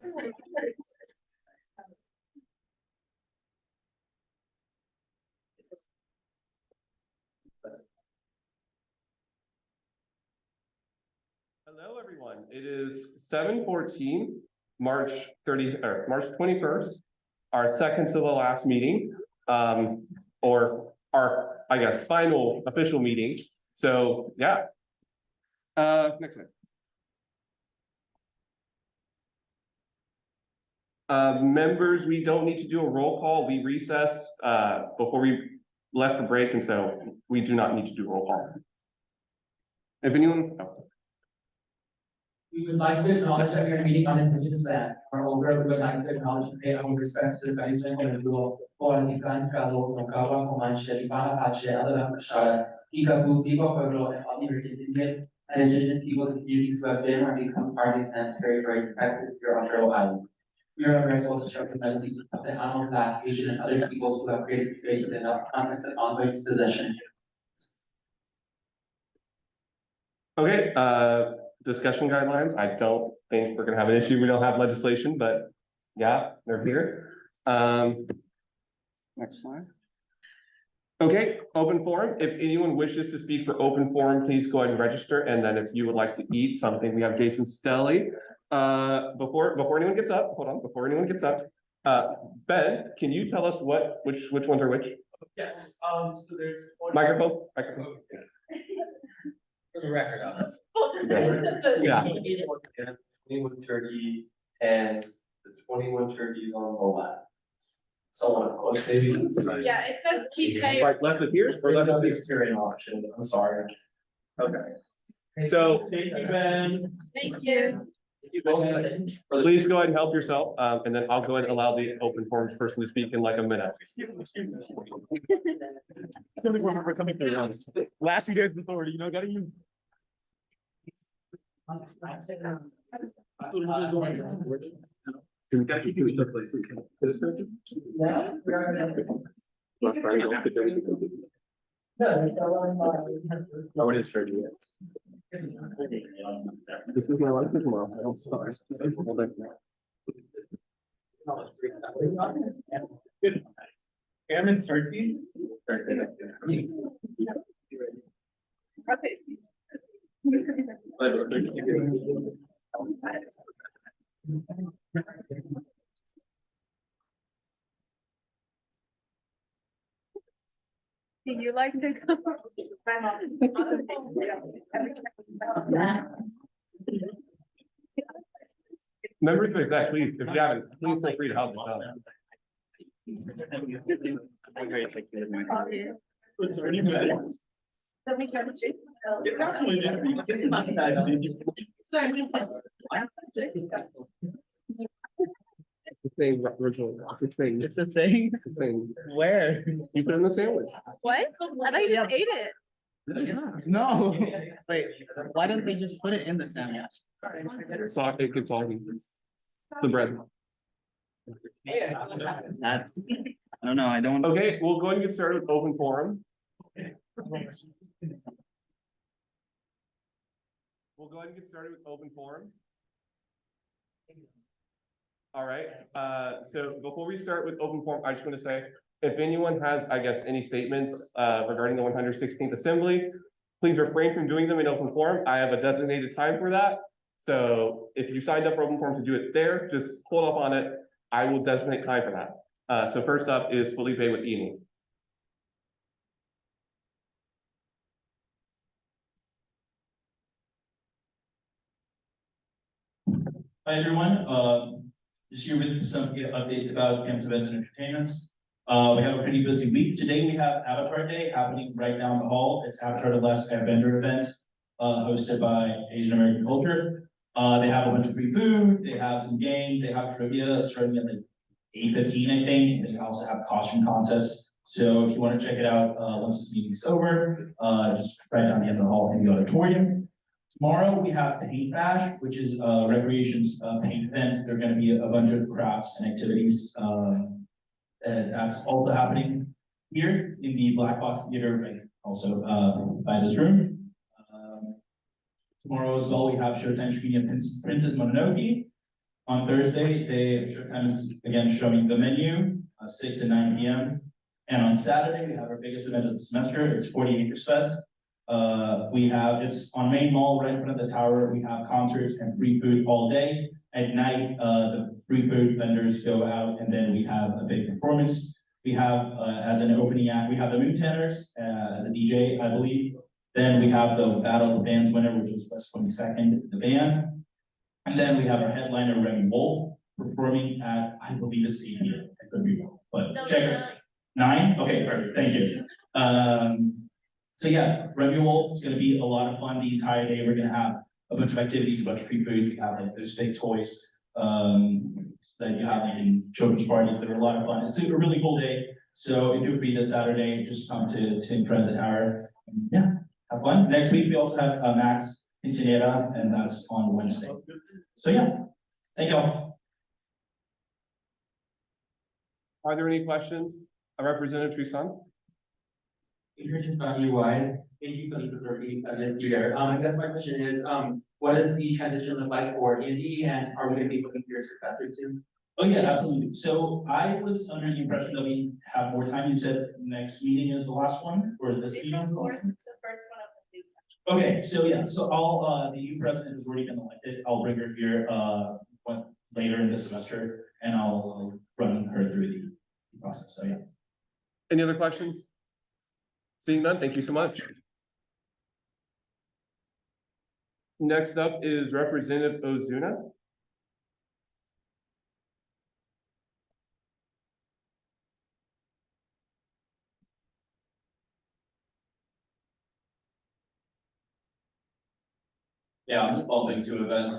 Hello, everyone. It is 7:14, March 21st, our second to the last meeting, or our, I guess, final official meeting. So, yeah. Next slide. Members, we don't need to do a roll call. We recessed before we left for break, and so we do not need to do a roll call. If anyone, no. We would like to acknowledge that we are meeting on Indigenous land. Moreover, we would like to acknowledge and pay our respects to the traditional individual for the Ikan Kazo, Mokawa, Comanche, Libana, Ache, Adela, Mashara, Ikapu, Pico, Pueblo, and all the Indian and Indigenous peoples and communities who have been or become parties and territory practice here on Turtle Island. We are grateful to share the message of the Animal Black, Asian, and other peoples who have created space within the context of ongoing dispossession. Okay, discussion guidelines. I don't think we're gonna have an issue. We don't have legislation, but yeah, they're here. Next slide. Okay, open forum. If anyone wishes to speak for open forum, please go ahead and register. And then if you would like to eat something, we have Jason Stelly. Before anyone gets up, hold on, before anyone gets up, Ben, can you tell us which ones are which? Yes, so there's Microphone. for the record on this. Yeah. 21 turkey and the 21 turkeys on the left. Someone else, maybe. Yeah, it says keep pay. Like left of here or left of here? Vegetarian option, I'm sorry. Okay. So Thank you, Ben. Thank you. please go ahead and help yourself, and then I'll go ahead and allow the open forum person to speak in like a minute. It's only one for coming through once. Last few days authority, you know, gotta use. We gotta keep you in your place. Oh, it is turkey. This is my life tomorrow. I don't start. Ham and turkey. Do you like to go? Members of the exec, please, if you haven't, please feel free to help yourself. For 30 minutes. Sorry. It's the same original, it's the thing. It's a thing. It's the thing. Where? You put it in the sandwich. What? I thought you just ate it. No. Wait, why don't they just put it in the sandwich? Saute, it's all the bread. That's, I don't know, I don't. Okay, we'll go ahead and get started with open forum. We'll go ahead and get started with open forum. All right, so before we start with open forum, I just want to say, if anyone has, I guess, any statements regarding the 116th Assembly, please refrain from doing them in open forum. I have a designated time for that. So if you signed up for open forum to do it there, just hold up on it. I will designate time for that. So first up is Felipe with Eni. Hi, everyone. Just here with some updates about campus events and entertainments. We have a pretty busy week. Today we have Avatar Day happening right down the hall. It's Avatar the Last Airbender event, hosted by Asian American Culture. They have a bunch of free food, they have some games, they have trivia starting at like 8:15, I think. They also have costume contests. So if you want to check it out once this meeting's over, just right down the end of the hall in the auditorium. Tomorrow we have Paint Bash, which is recreation's paint event. There are going to be a bunch of crafts and activities, and that's also happening here in the Black Box Theater, right, also by this room. Tomorrow as well, we have Showtime screening of Princess Mononoke. On Thursday, they, time is again showing the menu, 6 and 9 p.m. And on Saturday, we have our biggest event of the semester. It's 40 Acres Fest. It's on Main Mall, right in front of the tower. We have concerts and free food all day. At night, the free food vendors go out, and then we have a big performance. We have, as an opening act, we have the Moon Tanners as a DJ, I believe. Then we have the Battle of the Bands winner, which was West 22nd, the band. And then we have our headliner, Remy Wolf, performing at, I believe it's 8 p.m. I could be wrong, but check it. 9? Okay, perfect, thank you. So yeah, Remy Wolf is gonna be a lot of fun the entire day. We're gonna have a bunch of activities, a bunch of free foods. We have like those big toys that you have like in children's parties. They're a lot of fun. It's a really cool day. So if you're free this Saturday, just come to in front of the tower. Yeah, have fun. Next week we also have Max Quinceañera, and that's on Wednesday. So yeah, thank y'all. Are there any questions? Representative Tristan? Nutrition Value Wide, thank you for the opportunity this year. I guess my question is, what does the transition look like for Andy, and are we gonna be looking for your successor soon? Oh yeah, absolutely. So I was under the impression that we have more time. You said next meeting is the last one, or this meeting is the last one? The first one of the new section. Okay, so yeah, so I'll, the new president has already been elected. I'll bring her here, later in the semester, and I'll run her through the process. So yeah. Any other questions? Seeing none, thank you so much. Next up is Representative Ozuna. Yeah, I'm just bumping two events.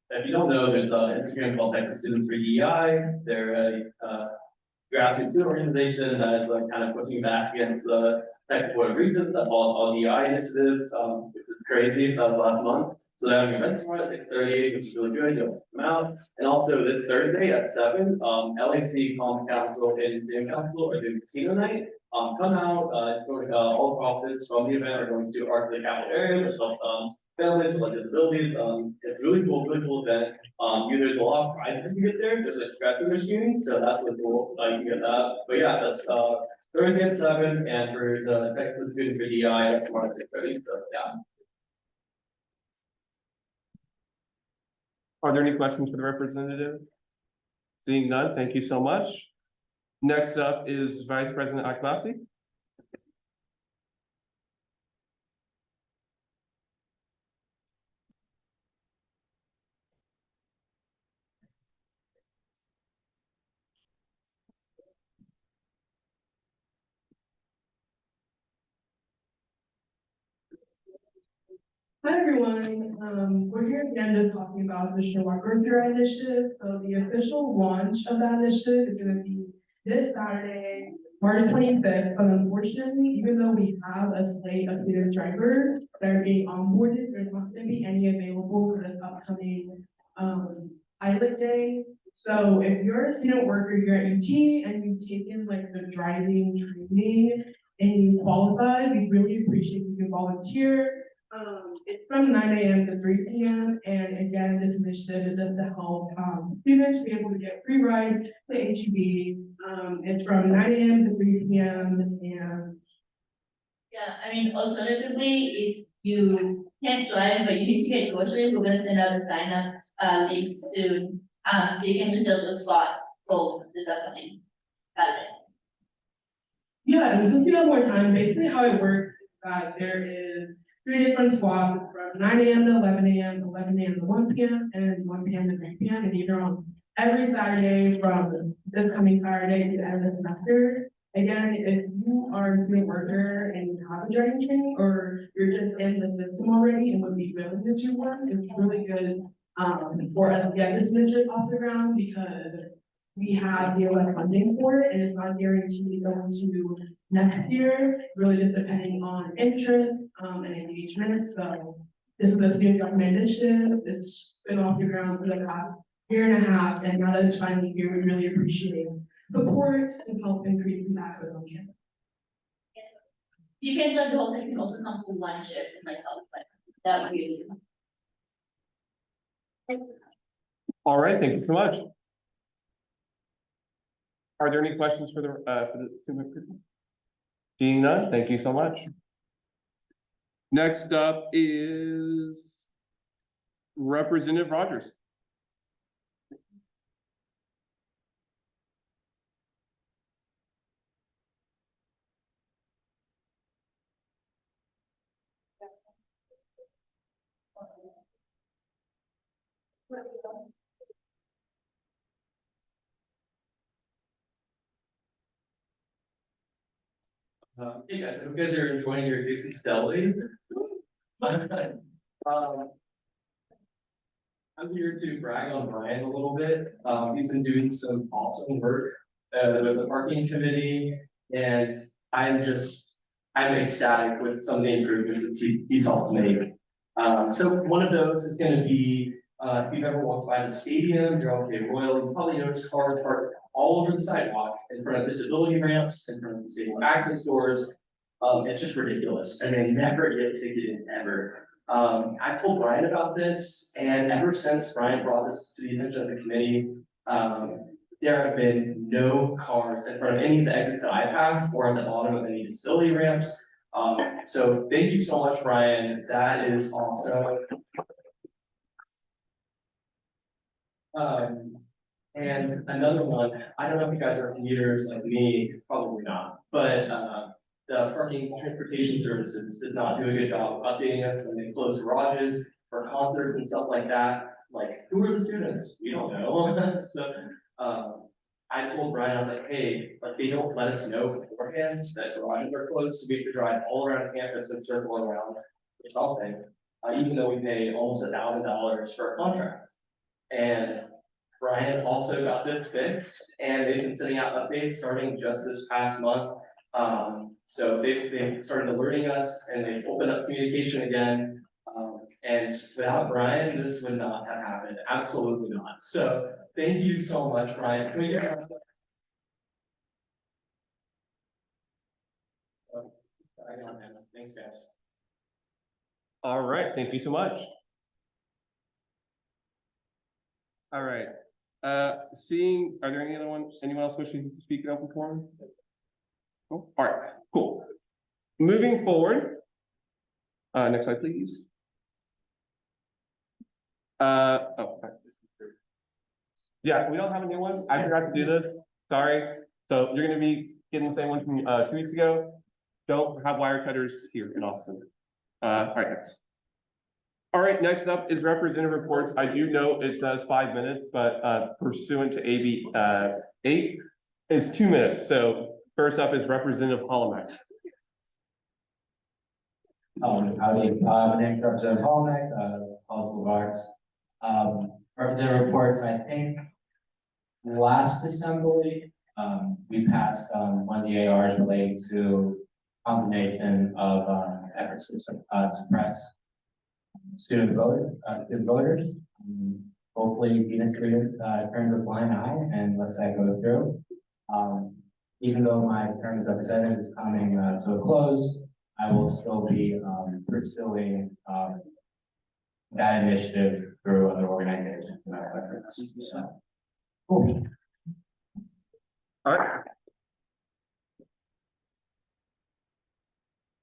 If you don't know, there's an Instagram called Texas Students for DEI. They're a grassroots student organization that is like kind of pushing back against the Texas Board of Regents that follows all DEI initiatives, which is crazy. That was last month. So they're having events tomorrow at 6:30, which is really good. You'll come out. And also this Thursday at 7, LAC, Common Council, and Student Council are doing casino night. Come out. It's going all profits from the event are going to Art of the Capital area, which helps families with like disabilities. It's really cool event. There's a lot of prizes you get there. There's like scratching machine, so that's really cool. You can get that. But yeah, that's Thursday at 7, and for the Texas Students for DI, that's tomorrow at 6:30. So yeah. Are there any questions for the representative? Seeing none, thank you so much. Next up is Vice President Akbasi. Hi, everyone. We're here again just talking about the Sherlock Through initiative. So the official launch of that initiative is gonna be this Saturday, March 25th. But unfortunately, even though we have a slate of student drivers that are being onboarded, there's not gonna be any available for this upcoming pilot day. So if you're a student worker here at UT and you've taken like the driving training and you qualify, we really appreciate you can volunteer. It's from 9 a.m. to 3 p.m. And again, this initiative is just to help students be able to get free ride to HEB. It's from 9 a.m. to 3 p.m. And yeah, I mean, alternatively, if you can't drive, but you need to get groceries, we're gonna send out a sign up, link soon. So you can reserve the spot for this upcoming Saturday. yeah, and since you have more time, basically how it works is that there is 3 different slots from 9 a.m. to 11 a.m., 11 a.m. to 1 p.m., and 1 p.m. to 3 p.m. And these are on every Saturday from this coming Saturday to the end of the semester. Again, if you are a student worker and you have a driving training, or you're just in the system already and would be willing to do one, it's really good for us to get this initiative off the ground because we have DOS funding for it, and it's not guaranteed going to next year, really just depending on interest and engagement. So this is a student government initiative. It's been off the ground for the past year and a half, and now that it's finally here, we really appreciate support to help increase impact on campus. You can drive the whole thing, you can also come for one shift and like help, but that would be. All right, thank you so much. Are there any questions for the student group? Seeing none, thank you so much. Next up is Representative Rogers. Hey guys, I hope you guys are enjoying your Dixie Deli. I'm here to brag on Ryan a little bit. He's been doing some awesome work with the parking committee, and I'm ecstatic with some of the improvements that he's helped make. So one of those is gonna be, if you've ever walked by the stadium, you're okay Royal, you probably noticed cars parked all over the sidewalk, in front of disability ramps, in front of disabled access doors. It's just ridiculous, and they never get ticketed ever. I told Brian about this, and ever since Brian brought this to the attention of the committee, there have been no cars in front of any of the exits that I passed or on the bottom of any disability ramps. So thank you so much, Brian. That is awesome. And another one, I don't know if you guys are commuters like me, probably not, but, the parking transportation services did not do a good job of updating us when they close garages for concerts and stuff like that. Like, who are the students? We don't know. So, I told Brian, I was like, hey, like, they don't let us know beforehand that garages are closed, so we have to drive all around campus and circle around or something. Even though we pay almost $1,000 for a contract. And Brian also got this fixed, and they've been sending out updates starting just this past month. So they started alerting us, and they've opened up communication again. And without Brian, this would not have happened. Absolutely not. So thank you so much, Brian. Can we get a- Thanks, guys. All right, thank you so much. All right, are there anyone else wishing to speak in open forum? Oh, all right, cool. Moving forward. Next slide, please. Yeah, we don't have a new one. I forgot to do this. Sorry. So you're gonna be getting the same one from 2 weeks ago. Don't have wire cutters here in Austin. All right, next. All right, next up is representative reports. I do know it says 5 minutes, but pursuant to AB 8, it's 2 minutes. So first up is Representative Holomack. Howdy, my name is Representative Holnick, Political Arts. Representative reports, I think, last assembly, we passed, one of the ARs relating to condemnation of, efforts to suppress student voters. Hopefully, Venus students, turn a blind eye and let that go through. Even though my term as representative is coming, to a close, I will still be pursuing that initiative through other organizations and our efforts. So, cool. All right.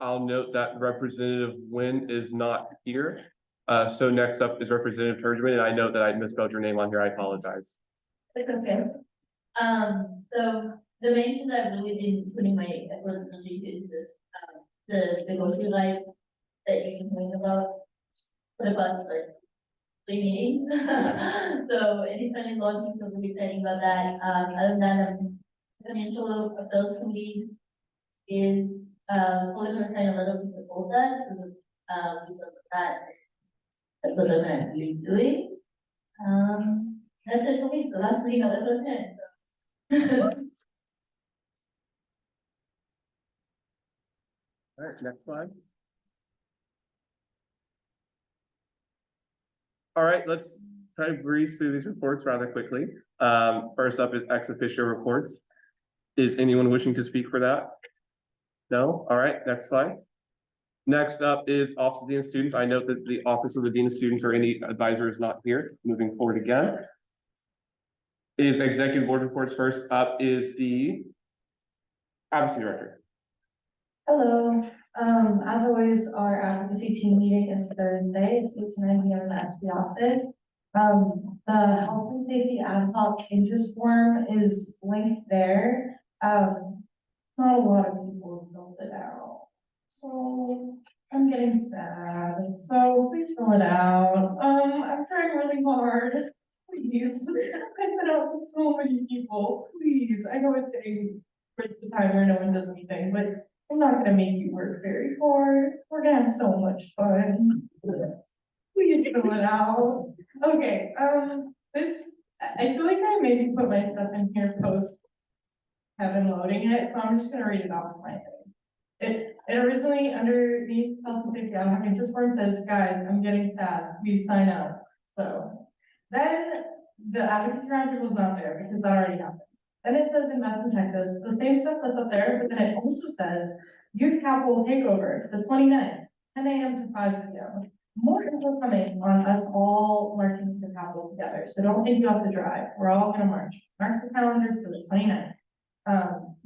I'll note that Representative Nguyen is not here. So next up is Representative Turgeman, and I know that I misspelled your name on here. I apologize. It's okay. So the main thing that I've really been putting my effort into is this, the go-to light that you can think about for the past like 3 meetings. So anytime is launching, so really exciting about that. Other than that, financial affairs committee is fully gonna sign a letter to support that. So, because of that, that's what they're gonna be doing. That's it for me. The last meeting I've ever attended. All right, next slide. All right, let's try to breeze through these reports rather quickly. First up is ex officio reports. Is anyone wishing to speak for that? No? All right, next slide. Next up is Office of Dean of Students. I note that the Office of the Dean of Students or any advisor is not here. Moving forward again. is executive board reports. First up is the advocacy director. Hello, as always, our advocacy team meeting is Thursday, it's 8 to 9 p.m. in the SB office. The health and safety ad hoc interest form is linked there. Not a lot of people have filled it out. So I'm getting sad, so please fill it out. I'm trying really hard, please. I sent out to so many people, please. I know it's getting towards the time where no one does anything, but I'm not gonna make you work very hard. We're gonna have so much fun. Please fill it out. Okay, I feel like I maybe put my stuff in here post Kevin loading it, so I'm just gonna read it off my thing. It originally underneath health and safety, I'm having this form says, guys, I'm getting sad, please sign up. So then the advocacy roundtable was not there because that already happened. Then it says invest in Texas, the same stuff that's up there, but then it also says youth capital takeover, the 29th, 10 a.m. to 5 p.m. More info coming on us all marching to the Capitol together, so don't think you have to drive, we're all gonna march. Mark the calendar for the 29th.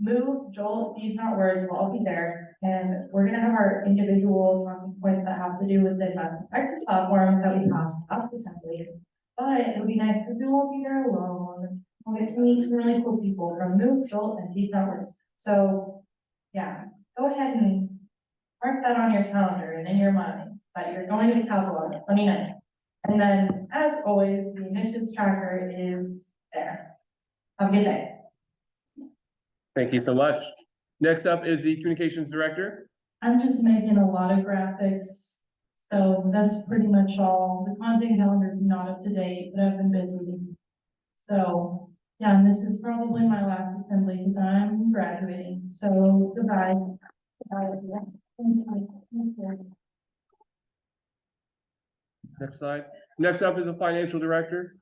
Move, Joel, Deeds Not Words, will all be there, and we're gonna have our individual talking points that have to do with the investment Texas platform that we passed up assembly. But it would be nice because we won't be there alone. We'll get to meet some really cool people from Move, Jolt, and Deeds Not Words. So, yeah, go ahead and mark that on your calendar and in your mind that you're going to the Capitol on the 29th. And then, as always, the initiatives tracker is there. Have a good day. Thank you so much. Next up is the communications director. I'm just making a lot of graphics, so that's pretty much all. The content calendar is not up to date, but I've been busy. So, yeah, and this is probably my last assembly because I'm graduating, so goodbye. Bye. Thank you. Next slide. Next up is the financial director.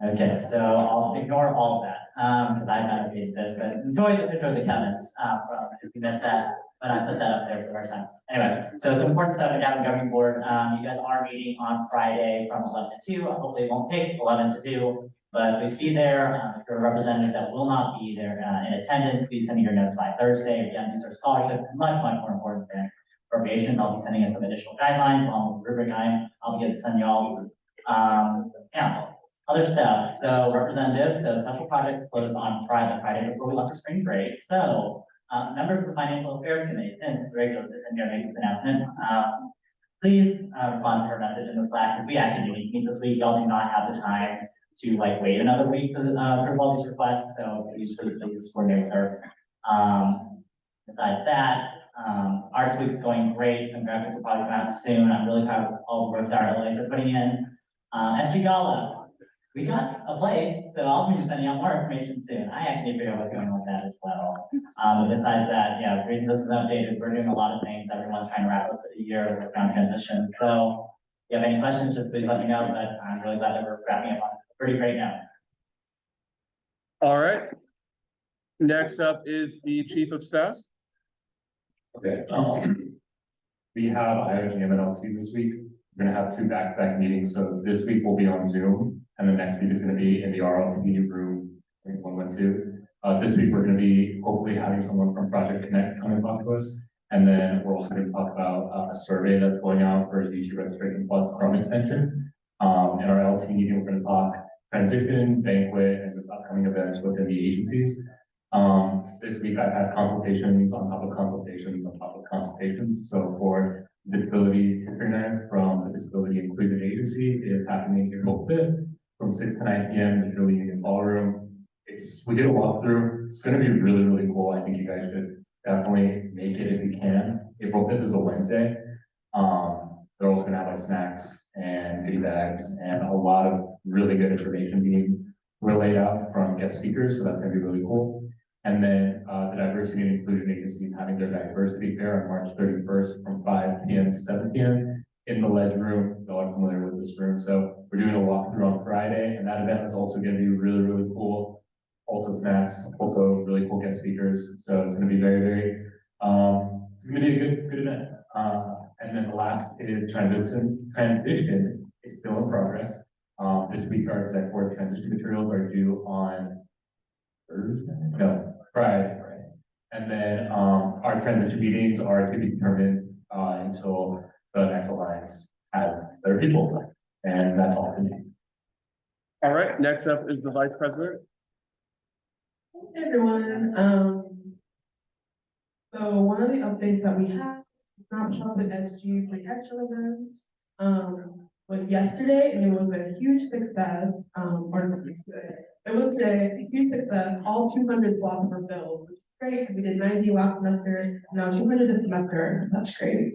Okay, so I'll ignore all of that, because I'm not a piece of this, but enjoy the comments, from, if you missed that, but I put that up there for the first time. Anyway, so some important stuff at the governing board, you guys are meeting on Friday from 11 to 2, hopefully it won't take 11 to 2, but please be there, if you're a representative that will not be there, in attendance, please send me your notes by Thursday. Again, these are scholarships, much more important than appropriations. I'll be sending in some additional guidelines along with rubric I'll be able to send y'all, yeah. Other stuff, so representatives, so special projects closed on Friday before we left for spring break. So, members of the Financial Affairs Committee, since regular, and you're making this announcement, please, respond to her message in the Slack, because we actually do need to meet this week. Y'all do not have the time to like wait another week for all these requests, so please coordinate with her. Besides that, Arts Week is going great, some graphics will probably come out soon. I'm really proud of all the work that our LAs are putting in. SG Gala. We got a place, so I'll be sending out more information soon. I actually need to figure out what's going on with that as well. But besides that, yeah, reason this is updated, we're doing a lot of things. Everyone's trying to wrap up the year around transition. So if you have any questions, just please let me know, but I'm really glad that we're wrapping up on a pretty great note. All right. Next up is the chief of staff. Okay, we have IOGM and LT this week. We're gonna have 2 back-to-back meetings, so this week will be on Zoom, and the next week is gonna be in the RLPD room, I think 112. This week, we're gonna be hopefully having someone from Project Connect come and talk to us, and then we're also gonna talk about a survey that's going out for UT registration plus Chrome extension. In our LT meeting, we're gonna talk transition, banquet, and just upcoming events within the agencies. This week I've had consultations on top of consultations on top of consultations. So for Disability History Night from the Disability Inclusion Agency is happening here April 5th from 6 to 9 p.m. in the Julie Union Ballroom. We did a walkthrough. It's going to be really cool. I think you guys should definitely make it if you can. April 5th is a Wednesday. They're also going to have like snacks and goodie bags and a lot of really good information being relayed out from guest speakers. So that's going to be really cool. And then the Diversity and Inclusion Agency is having their diversity fair on March 31st from 5 p.m. to 7 p.m. in the Ledge Room. Y'all are familiar with this room. So we're doing a walkthrough on Friday, and that event is also going to be really cool. Also snacks, also really cool guest speakers. So it's going to be very, it's going to be a good event. And then the last is transition is still in progress. This week, our exec board transition materials are due on Thursday, no, Friday. And then, our transition meetings are to be determined, until the next alliance has their people. And that's all for me. All right, next up is the vice president. Hey, everyone, so one of the updates that we have, snapshot the SG free action event, was yesterday, and it was a huge success, it was a huge success, all 200 slots were filled, which is great, because we did 90 last semester, now 200 this semester, that's great.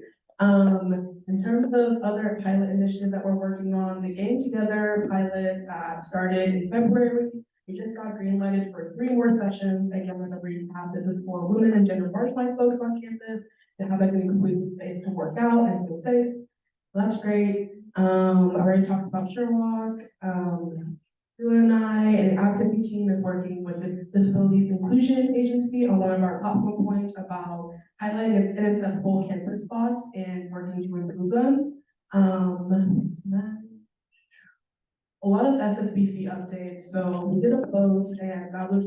In terms of other pilot initiatives that we're working on, the Game Together pilot, started in February. We just got green lighted for 3 more sessions. Again, with a recap, this is for women and gender marginalized folks on campus to have like an exclusive space to work out and feel safe. So that's great. I already talked about Sherlock. Julia and I and the advocacy team is working with the Disabilities Inclusion Agency on one of our platform points about highlighting inaccessible campus spots and working to improve them. A lot of FSBC updates. So we did a post, and that was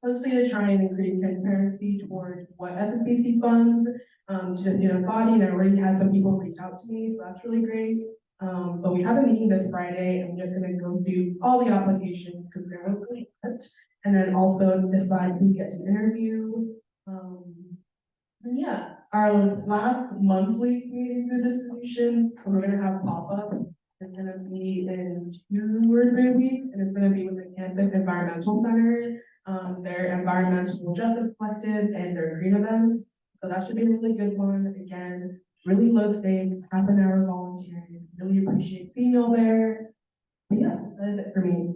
essentially to try and increase transparency towards what FSBC funds, just body, and I already had some people reach out to me, so that's really great. But we have a meeting this Friday. I'm just gonna go through all the applications because they're really good, and then also decide who gets an interview. And yeah, our last monthly community food distribution, we're gonna have pop-up. It's gonna be in 2 or 3 weeks, and it's gonna be with the campus environmental center, their environmental justice collective and their green events. So that should be a really good one. Again, really low stakes, half an hour volunteering. Really appreciate seeing y'all there. But yeah, that is it for me.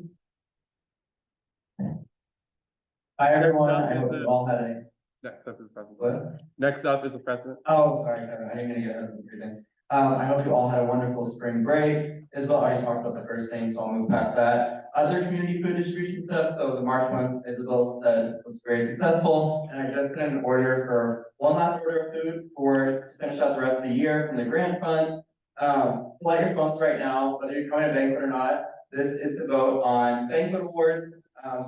Hi, everyone. I hope you all had a. Next up is the president. What? Next up is the president. Oh, sorry, Kevin. I didn't mean to get everything. I hope you all had a wonderful spring break. Isabel already talked about the first thing, so I'll move past that. Other community food distribution stuff. So the March one, Isabel said was very successful, and I just put in an order for one last order of food to finish out the rest of the year from the grant fund. Pull out your phones right now, whether you're going to banquet or not. This is to vote on banquet awards,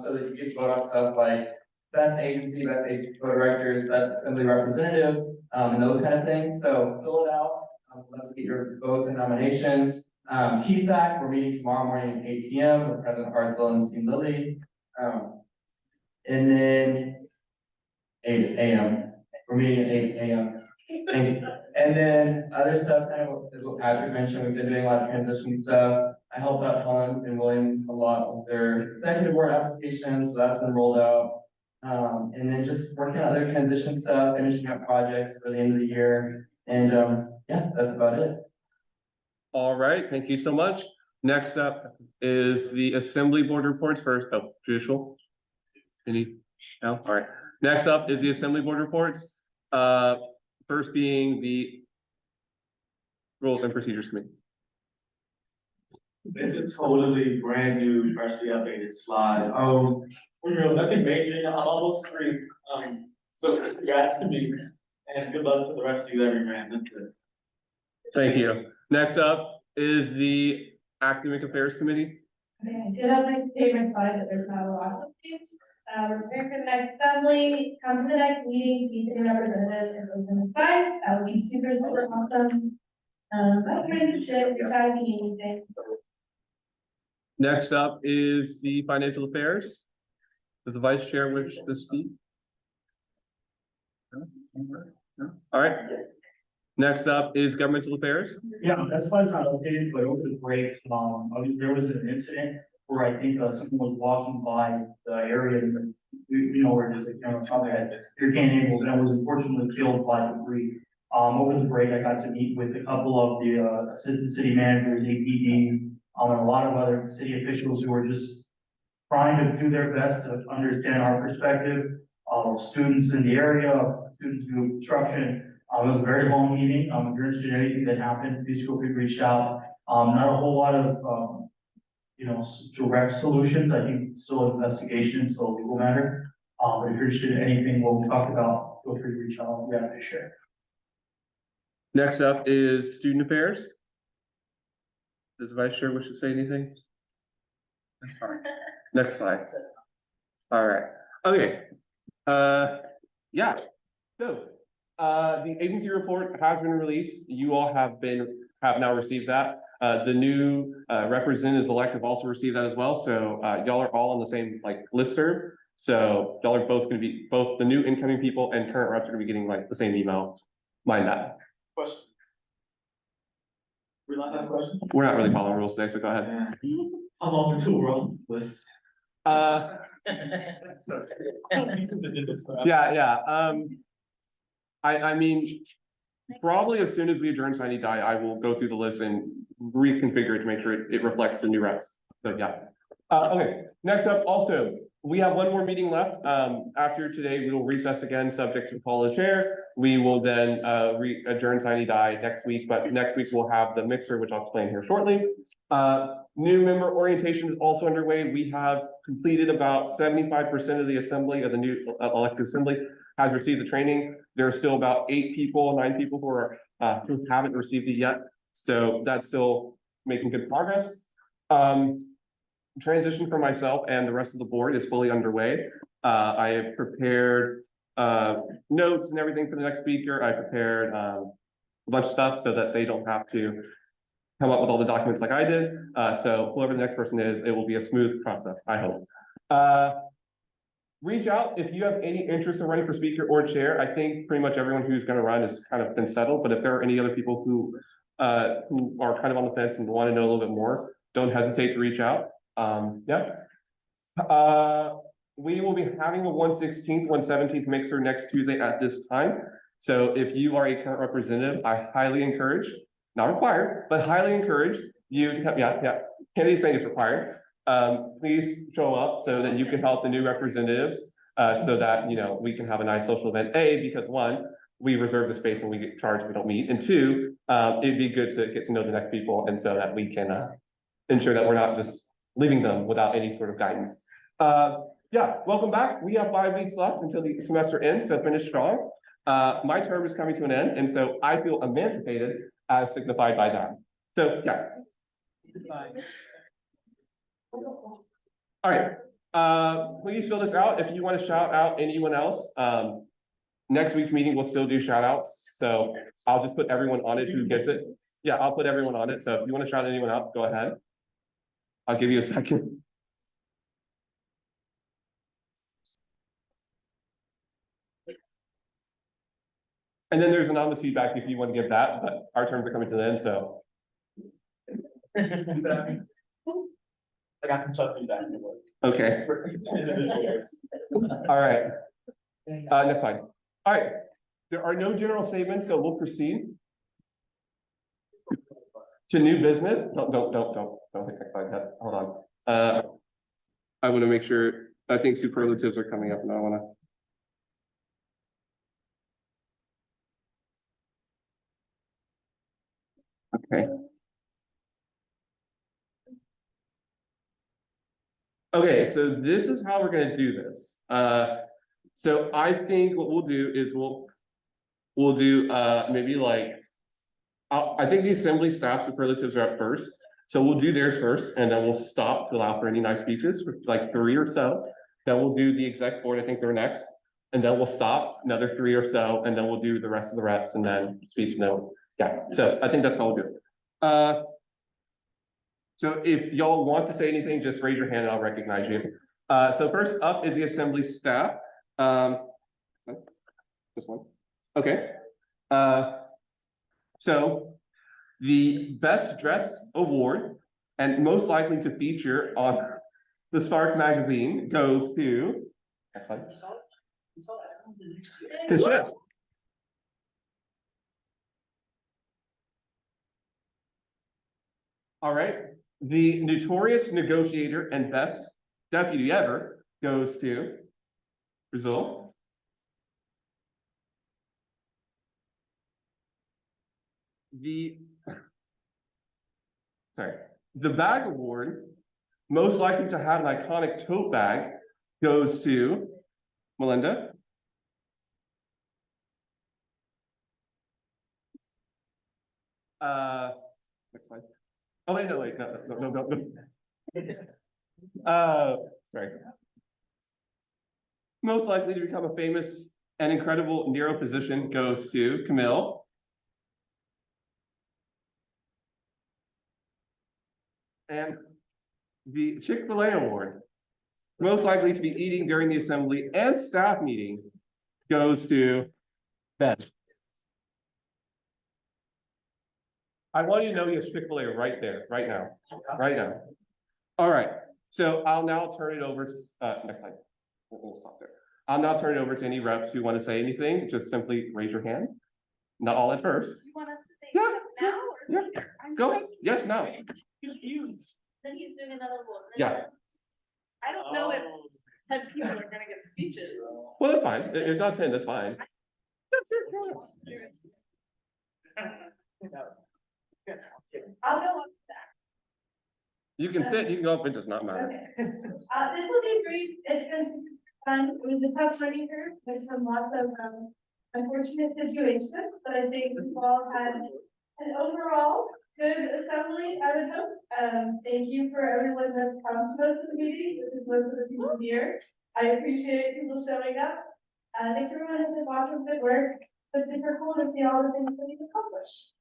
so that you can vote on stuff like best agency, best agency co-directors, best assembly representative, and those kind of things. So fill it out. Let's get your votes and nominations. PSAC, we're meeting tomorrow morning at 8 p.m. with President Hartzell and Team Lilly. And then 8 a.m. We're meeting at 8 a.m. And then other stuff kind of is what Patrick mentioned. We've been doing a lot of transition stuff. I helped out Helen and William a lot with their executive board applications, so that's been rolled out. And then just working on other transition stuff, finishing up projects for the end of the year. And yeah, that's about it. All right, thank you so much. Next up is the assembly board reports first. Oh, judicial. Any? No, all right. Next up is the assembly board reports. First being the Rules and Procedures Committee. It's a totally brand new, freshly updated slide. Nothing major, I'm almost free. So congrats to me and good luck to the rest of you that ran. That's it. Thank you. Next up is the Academic Affairs Committee. Okay, I did have my favorite slide, but there's not a lot of things. We're prepared for the next assembly, come to the next meeting to meet the new representative and open the slides. That would be super, super awesome. That's pretty much it. We're trying to be anything. Next up is the Financial Affairs. Does the vice chair wish to speak? No? All right. Next up is Governmental Affairs. Yeah, that slide's not updated, but over the break, there was an incident where I think someone was walking by the area, and where there's probably had hurricane angles, and was unfortunately killed by debris. Over the break, I got to meet with a couple of the assistant city managers, APD, and a lot of other city officials who were just trying to do their best to understand our perspective of students in the area, students who do construction. It was a very long meeting. If you're interested in anything that happened, please feel free to reach out. Not a whole lot of, direct solutions. I think it's still an investigation, still a legal matter. But if you're interested in anything what we talked about, feel free to reach out. We have to share. Next up is Student Affairs. Does the vice chair wish to say anything? Next slide. All right, okay. Yeah, so, the agency report has been released. You all have now received that. The new, representatives elected also received that as well. So, y'all are all on the same like listserv. So y'all are both gonna be, both the new incoming people and current reps are gonna be getting like the same email. Mind that. Question. We're not asking questions? We're not really following rules today, so go ahead. How long until we're on the list? Yeah, I mean, probably as soon as we adjourn Tiny Die, I will go through the list and reconfigure it to make sure it reflects the new reps. So, yeah. Okay, next up, also, we have one more meeting left. After today, we will recess again, subject to call of the chair. We will then, adjourn Tiny Die next week, but next week we'll have the mixer, which I'll explain here shortly. New member orientation is also underway. We have completed about 75% of the assembly of the new elected assembly has received the training. There are still about 9 people who are, who haven't received it yet. So that's still making good progress. Transition for myself and the rest of the board is fully underway. I have prepared, notes and everything for the next speaker. I prepared, a bunch of stuff so that they don't have to come up with all the documents like I did. So whoever the next person is, it will be a smooth process, I hope. Reach out if you have any interest in running for speaker or chair. I think pretty much everyone who's gonna run has kind of been settled, but if there are any other people who are kind of on the fence and want to know a little bit more, don't hesitate to reach out. Yeah. We will be having a 1/16th, 1/17th mixer next Tuesday at this time. So if you are a current representative, I highly encourage, not required, but highly encourage you to come, yeah, Kennedy's saying it's required. Please show up so that you can help the new representatives, so that, you know, we can have a nice social event. A, because one, we reserve the space and we get charged, we don't meet. And two, it'd be good to get to know the next people and so that we can, ensure that we're not just leaving them without any sort of guidance. Yeah, welcome back. We have 5 weeks left until the semester ends, so finish strong. My term is coming to an end, and so I feel emancipated as signified by that. So, yeah. All right, please fill this out. If you want to shout out anyone else, next week's meeting will still do shout outs. So I'll just put everyone on it who gets it. Yeah, I'll put everyone on it. So if you want to shout anyone out, go ahead. I'll give you a second. And then there's anonymous feedback if you want to give that, but our terms are coming to the end, so. I got some tough feedback. Okay, all right. Next slide. All right, there are no general statements, so we'll proceed to new business. Don't hit next slide yet. Hold on. I want to make sure, I think superlatives are coming up and I want to. Okay. Okay, so this is how we're gonna do this. So I think what we'll do is we'll do maybe like, I think the assembly staff superlatives are up first. So we'll do theirs first and then we'll stop to allow for any nice speeches for like 3 or so. Then we'll do the exec board, I think they're next. And then we'll stop another 3 or so, and then we'll do the rest of the reps and then speech note. Yeah, so I think that's how we'll do it. So if y'all want to say anything, just raise your hand and I'll recognize you. So first up is the assembly staff. This one. Okay. So the best dressed award and most likely to feature on the Spark magazine goes to Ship. All right. The notorious negotiator and best deputy ever goes to Brazil. The bag award, most likely to have an iconic tote bag, goes to Melinda. Next slide. Oh wait, no. Sorry. Most likely to become a famous and incredible Nero position goes to Camille. And the Chick-fil-A award, most likely to be eating during the assembly and staff meeting, goes to Ben. I want you to know he has Chick-fil-A right there, right now, right now. All right, so I'll now turn it over to, next slide. We'll stop there. I'll now turn it over to any reps who want to say anything, just simply raise your hand. Not all at first. You want us to say Yeah, now? Or yeah. later? I'm Go sorry. ahead, yes, no. Then he's doing another one. Yeah. I don't know if 10 people are gonna give speeches. Well, that's fine. If not 10, that's fine. That's it. I'll go up there. You can sit, you can go up, it does not matter. Okay. This will be brief. It's been fun. It was a tough learning curve. There's been lots of unfortunate situations, but I think we've all had an overall good assembly, I would hope. Thank you for everyone that's come to us in the meeting, which is most of the people here. I appreciate people showing up. Thanks everyone has done awesome good work. It's super cool to see all the things that we've accomplished.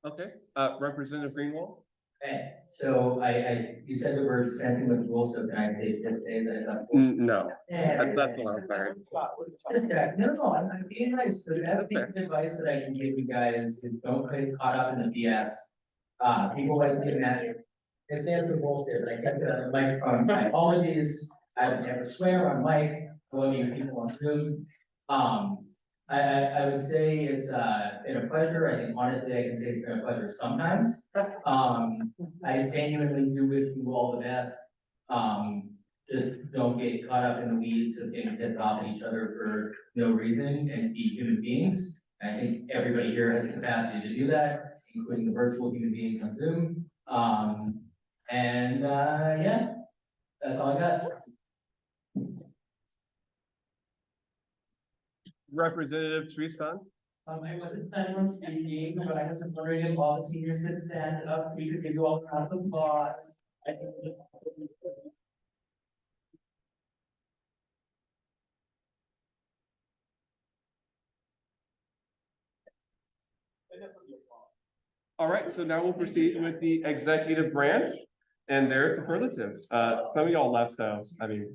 Okay, Representative Greenwald? Okay, so you said that we're dispensing with rules, so can I take this day that I left? No, Yeah. that's what I'm sorry. Okay, no, I'm being nice, but the piece of advice that I can give you guys is don't get caught up in the BS. People like to imagine, it's the answer bullshit, but I kept it on the microphone, my apologies, I would never swear on mic, I love you people on Zoom. I would say it's been a pleasure, I think honestly, I can say it's been a pleasure sometimes. I genuinely do wish you all the best. Just don't get caught up in the weeds of getting pissed off at each other for no reason and be human beings. I think everybody here has the capacity to do that, including the virtual human beings on Zoom. Yeah, that's all I got. Representative Tristan? I wasn't planning on speaking, but I was wondering if all the seniors could stand up, we could give you all a round of applause. All right, so now we'll proceed with the executive branch and their superlatives. Some of y'all left, so, I mean.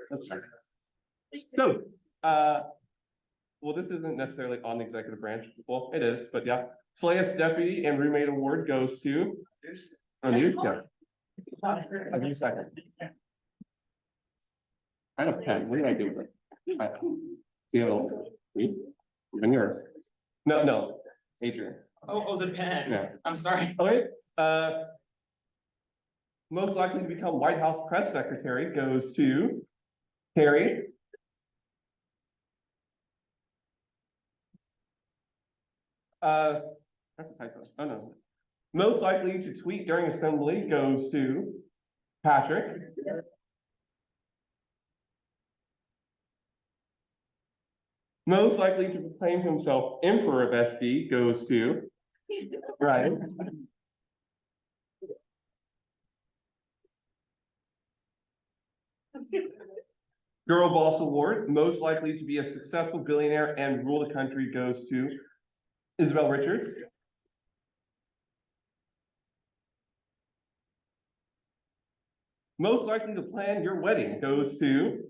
That's fine. So, well, this isn't necessarily on the executive branch. Well, it is, but yeah. Slayest Deputy and Roommate Award goes to. Anushka. A new second. I had a pen. What did I do with it? Do you have yours? No, Adrian. Oh, the pen. Yeah. I'm sorry. Okay, most likely to become White House press secretary goes to Carrie. That's a typo. Oh no. Most likely to tweet during assembly goes to Patrick. Most likely to proclaim himself Emperor of SB goes to Ryan. Girl Boss Award, most likely to be a successful billionaire and rule the country goes to Isabel Richards. Most likely to plan your wedding goes to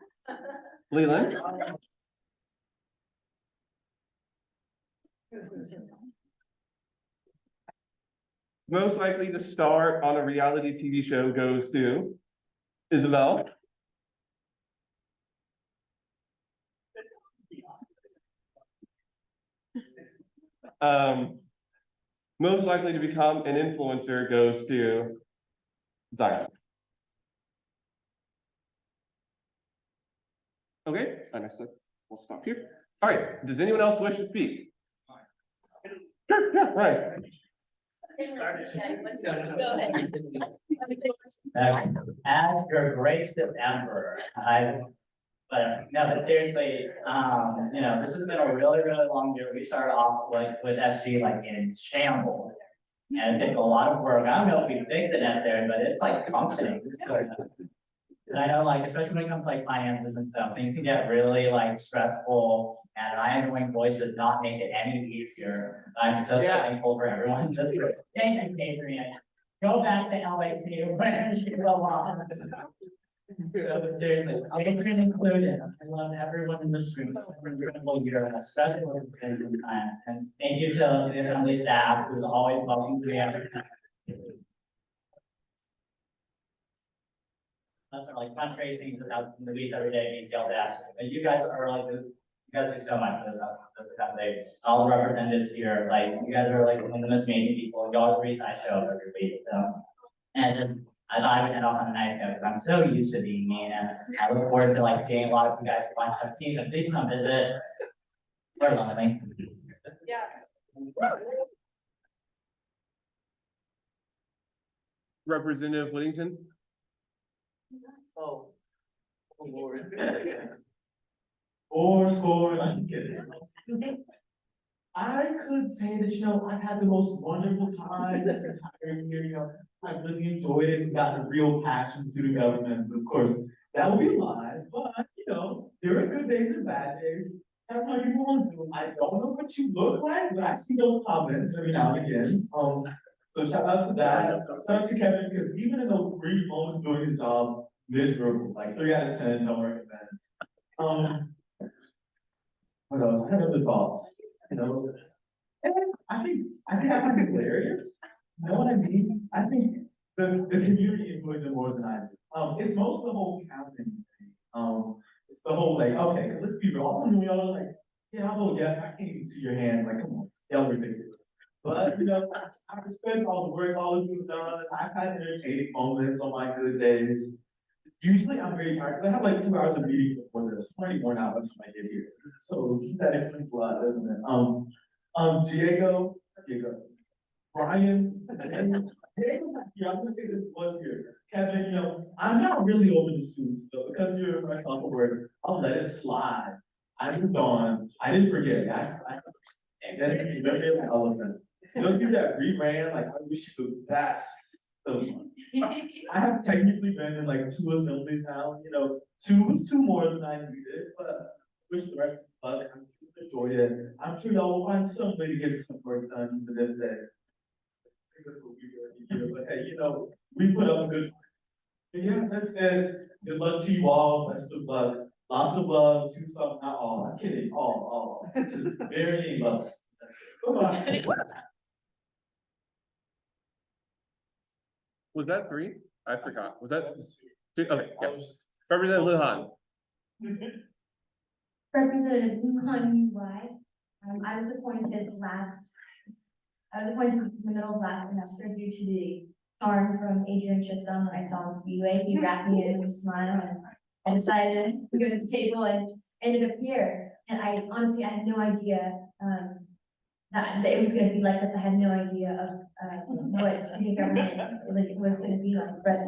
Leland. Most likely to star on a reality TV show goes to Isabel. Most likely to become an influencer goes to Zion. Okay, we'll stop here. All right, does anyone else wish to speak? Sure, yeah, right. Go ahead. As your gracious emperor, I But no, but seriously, this has been a really, really long year. We started off like with SG like in shambles. And it took a lot of work. I don't know if we fixed it necessarily, but it's like functioning. And I know like, especially when it comes to like finances and stuff, things can get really like stressful. And my annoying voice does not make it any easier. I'm so thankful for everyone. Thank you, Adrian. Go back to LAC where you belong. Seriously, Adrian included. I love everyone in this room. It's been a incredible year, especially with the kids and time. And thank you to the assembly staff who's always welcome to me every time. That's like fun crazy things out in the weeds every day being yelled at. But you guys are like, you guys do so much for this assembly. All the representatives here, like you guys are like one of the most amazing people. Y'all are the reason I show up every week. So, and just I thought I would end off on a nice note because I'm so used to being mean, and I look forward to like seeing a lot of you guys watch some teams. And please come visit. We're lonely. Yes. Representative Whittington. Oh. Or score, I'm kidding. I could say that, I've had the most wonderful time this entire year, I really enjoyed it and got a real passion to student government. But of course, that will be a lie, but there are good days and bad days. That's why people on Zoom. I don't know what you look like, but I see those comments every now and again. So shout out to that. Shout out to Kevin, because even in those brief moments doing his job, miserable, like 3 out of 10, don't recommend. What else? I have other thoughts. And I think I find it hilarious. You know what I mean? I think the community enjoys it more than I do. It's most of the whole counting thing. It's the whole like, okay, because let's be real, all of them, y'all are like, yeah, I'll vote yes, I can't even see your hand, like, come on, y'all are ridiculous. But I respect all the work all of you have done. I've had entertaining moments on my good days. Usually I'm very tired, because I have like 2 hours of meeting before this, 21 hours when I get here. So that explains a lot, doesn't it? Diego, Brian, Diego, yeah, I'm gonna say this was here. Kevin, I'm not really over the suits, but because you're my comfort word, I'll let it slide. I moved on. I didn't forget. And then the elephant. Those people that reran, like I wish you the best. So I have technically been in like 2 assemblies now. 2 was 2 more than I needed, but wish the rest of luck. I'm sure you enjoyed it. I'm sure y'all will find some way to get some work done even if they. This will be really here, but hey, we put up a good. Yeah, that says good luck to you all. Best of luck. Lots of love to some, not all. I'm kidding. All. Very love. Bye-bye. Was that 3? I forgot. Was that 2? Okay, yes. Representative Lujan. Representative Lujan UI. I was appointed in the middle of last semester due to the charm from Adrian Chisholm that I saw on Speedway. He wrapped me in with a smile, and I decided to go to the table and ended up here. And I honestly, I had no idea that it was going to be like this. I had no idea of what student government was going to be like. But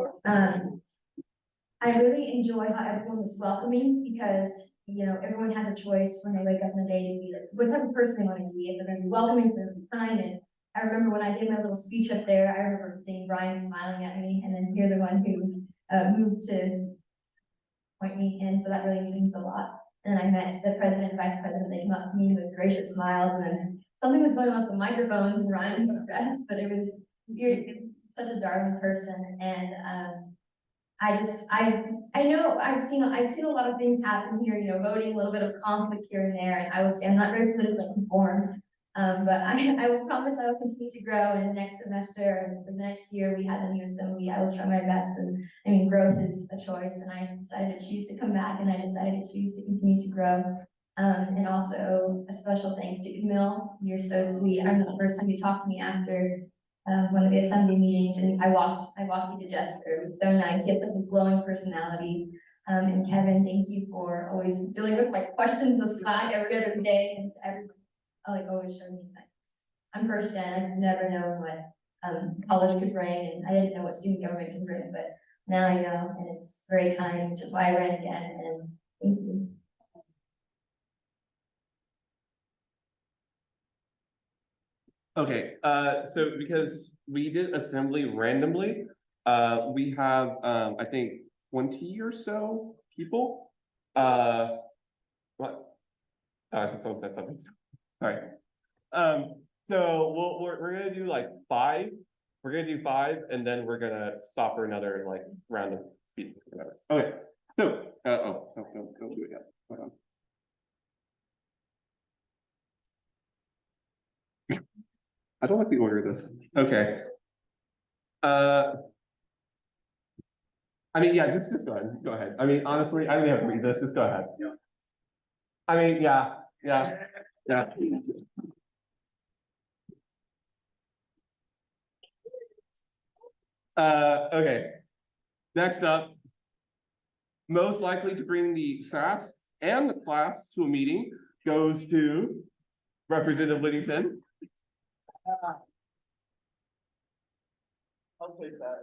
I really enjoyed how everyone was welcoming, because everyone has a choice when they wake up in the day to be like what type of person they want to be. If they're going to be welcoming, if they're going to be kind. And I remember when I did my little speech up there, I remember seeing Brian smiling at me, and then you're the one who moved to point me in, so that really means a lot. And then I met the president and vice president. They came up to me with gracious smiles, and then something was going on with the microphones, and Ryan was stressed, but you're such a darling person. And I know I've seen a lot of things happen here, voting, a little bit of conflict here and there, and I would say I'm not very politically informed. But I will promise I will continue to grow, and next semester and the next year we have a new assembly. I will try my best, and growth is a choice, and I decided to choose to come back, and I decided to choose to continue to grow. And also a special thanks to Camille. You're so sweet. I remember the first time you talked to me after one of the assembly meetings, and I walked you to Jester. It was so nice. You have such a glowing personality. And Kevin, thank you for always dealing with my questions on the spot every other day, and to everyone. Always show me things. I'm first gen. I've never known what college could bring, and I didn't know what student government could bring, but now I know, and it's very kind, which is why I ran again. And thank you. Okay, so because we did assembly randomly, we have, I think 20 or so people. What? Someone said something. Sorry. So we're gonna do like 5. We're gonna do 5, and then we're gonna stop for another like round of speed. Okay, so, don't do it yet. Hold on. I don't like the order of this. Okay. I mean, yeah, just go ahead. Go ahead. I mean, honestly, I don't even have to read this. Just go ahead. I mean, yeah. Okay. Next up, most likely to bring the SAS and the class to a meeting goes to Representative Whittington. I'll take that.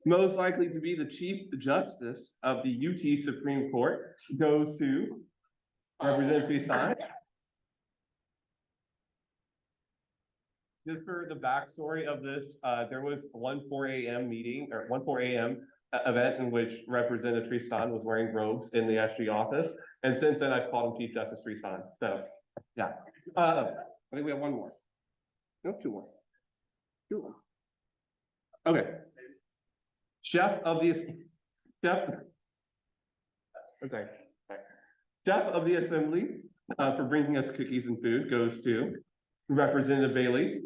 Most likely to be the Chief Justice of the UT Supreme Court goes to Representative Tucson. Just for the backstory of this, there was 4 a.m. meeting or 4 a.m. Event in which Representative Tristan was wearing robes in the SG office. And since then, I've called him Chief Justice Tristan. So, yeah. I think we have one more. No, 2 more. 2 more. Okay. Chef of the Assembly for bringing us cookies and food goes to Representative Bailey.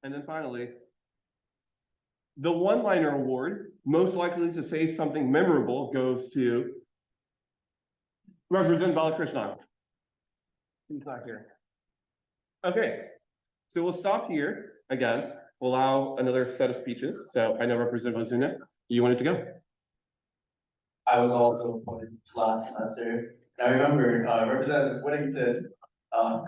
And then finally, the one-liner award, most likely to say something memorable, goes to Representative Balakrishnan. He's not here. Okay, so we'll stop here again. We'll allow another set of speeches. So I know Representative Ozuna, you wanted to go. I was also appointed last semester. And I remember, Representative Whittington,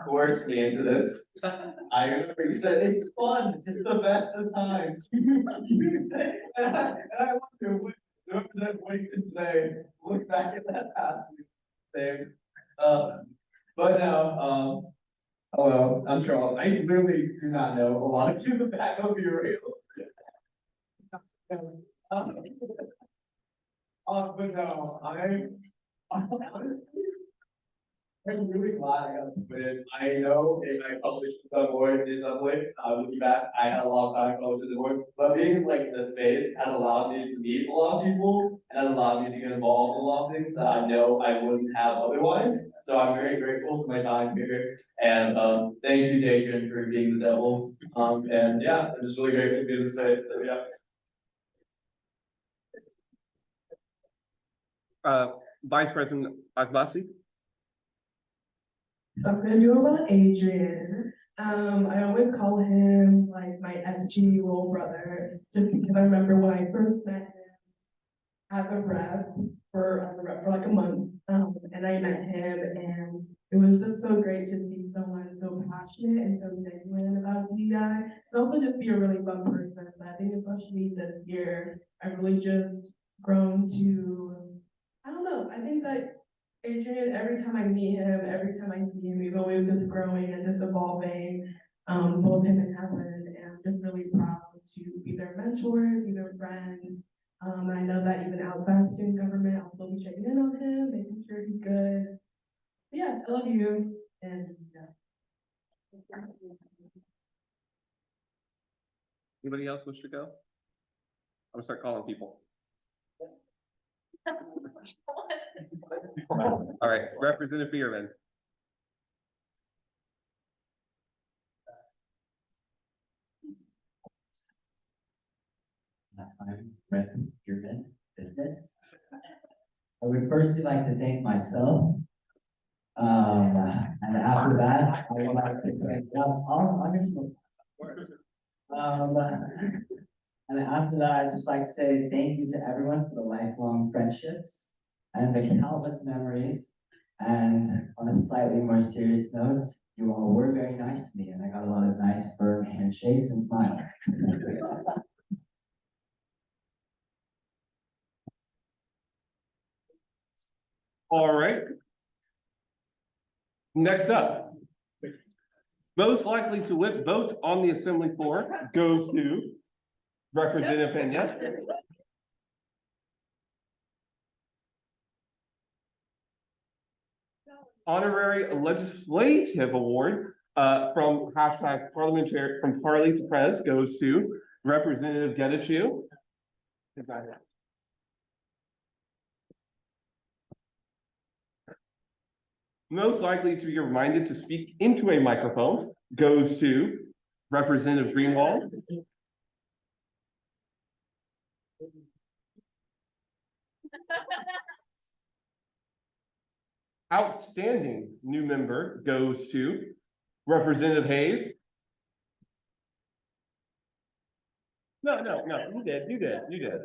coerced me into this. I remember you said, it's fun, it's the best of times. You said, and I wonder, what Representative Whittington today, look back at that past week, say, but now, hello, I'm Charles. I really do not know a lot of you in the back of your rail. But no, I'm really glad I got submitted. I know if I published the board this subway, looking back, I had a long time publishing the board, but being like the space has allowed me to meet a lot of people and has allowed me to get involved in a lot of things that I know I wouldn't have otherwise. So I'm very grateful for my time here. And thank you, Adrian, for being the devil. And yeah, I'm just really grateful to be in the space. So yeah. Vice President Akbasi. I'm gonna do about Adrian. I always call him like my SG little brother, just because I remember when I first met him as a rep for like a month. And I met him, and it was just so great to see someone so passionate and so genuine about DEI, and also just be a really fun person. But I think especially this year, I've really just grown to, I don't know, I think that Adrian, every time I meet him, every time I see him, he's always just growing and just evolving, both him and Helen, and I'm just really proud to be their mentor, be their friend. And I know that even outside of student government, I'll still be checking in on him, making sure he's good. But yeah, I love you, and yeah. Anybody else wish to go? I'm gonna start calling people. All right, Representative Bierman. I'm Representative Business. I would firstly like to thank myself. And after that, I would like to thank, I'll understand. And after that, I'd just like to say thank you to everyone for the lifelong friendships and the countless memories. And on a slightly more serious note, you all were very nice to me, and I got a lot of nice firm handshakes and smiles. All right. Next up. Most likely to whip votes on the assembly floor goes to Representative Pena. Honorary legislative award from hashtag parliamentary from Parley to Prez goes to Representative Getachew. Most likely to be reminded to speak into a microphone goes to Representative Greenwald. Outstanding new member goes to Representative Hayes. No, you did.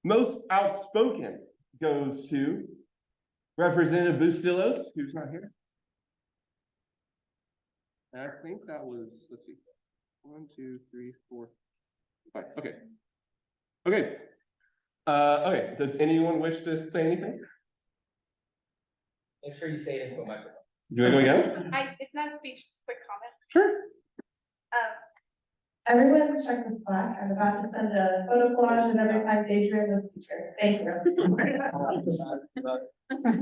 Most outspoken goes to Representative Bustillos, who's not here. And I think that was, let's see, 1, 2, 3, 4, 5. Okay. Okay, does anyone wish to say anything? Make sure you say it into a microphone. Do you want to go again? It's not a speech, it's a quick comment. Sure. Everyone check the Slack. I'm about to send a photo collage of every time Adrian was teacher. Thank you.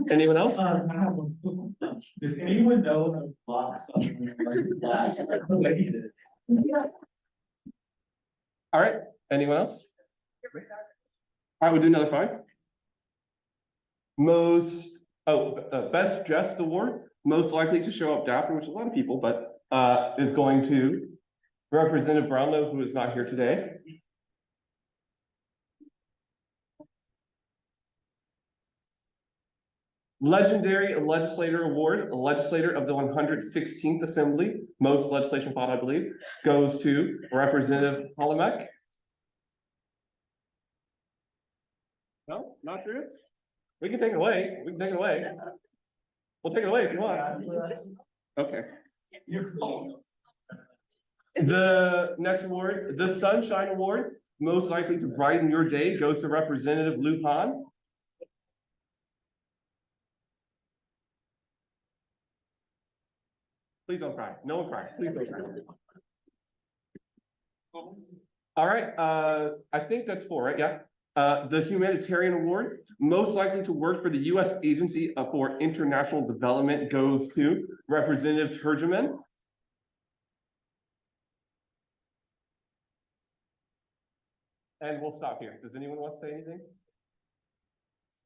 Anyone else? I have one. Does anyone know how to block something like that? Related? All right, anyone else? I would do another 5. Best Dressed Award, most likely to show up dapper, which is a lot of people, but is going to Representative Brownlow, who is not here today. Legendary Legislator Award, Legislator of the 116th Assembly, most legislation fought, I believe, goes to Representative Holomek. No, not true. We can take it away. We'll take it away if you want. Okay. The next award, the Sunshine Award, most likely to brighten your day, goes to Representative Lupan. Please don't cry. No one cry. Please don't cry. All right, I think that's 4, right? Yeah. The Humanitarian Award, most likely to work for the U.S. Agency for International Development, goes to Representative Turgeman. And we'll stop here. Does anyone want to say anything?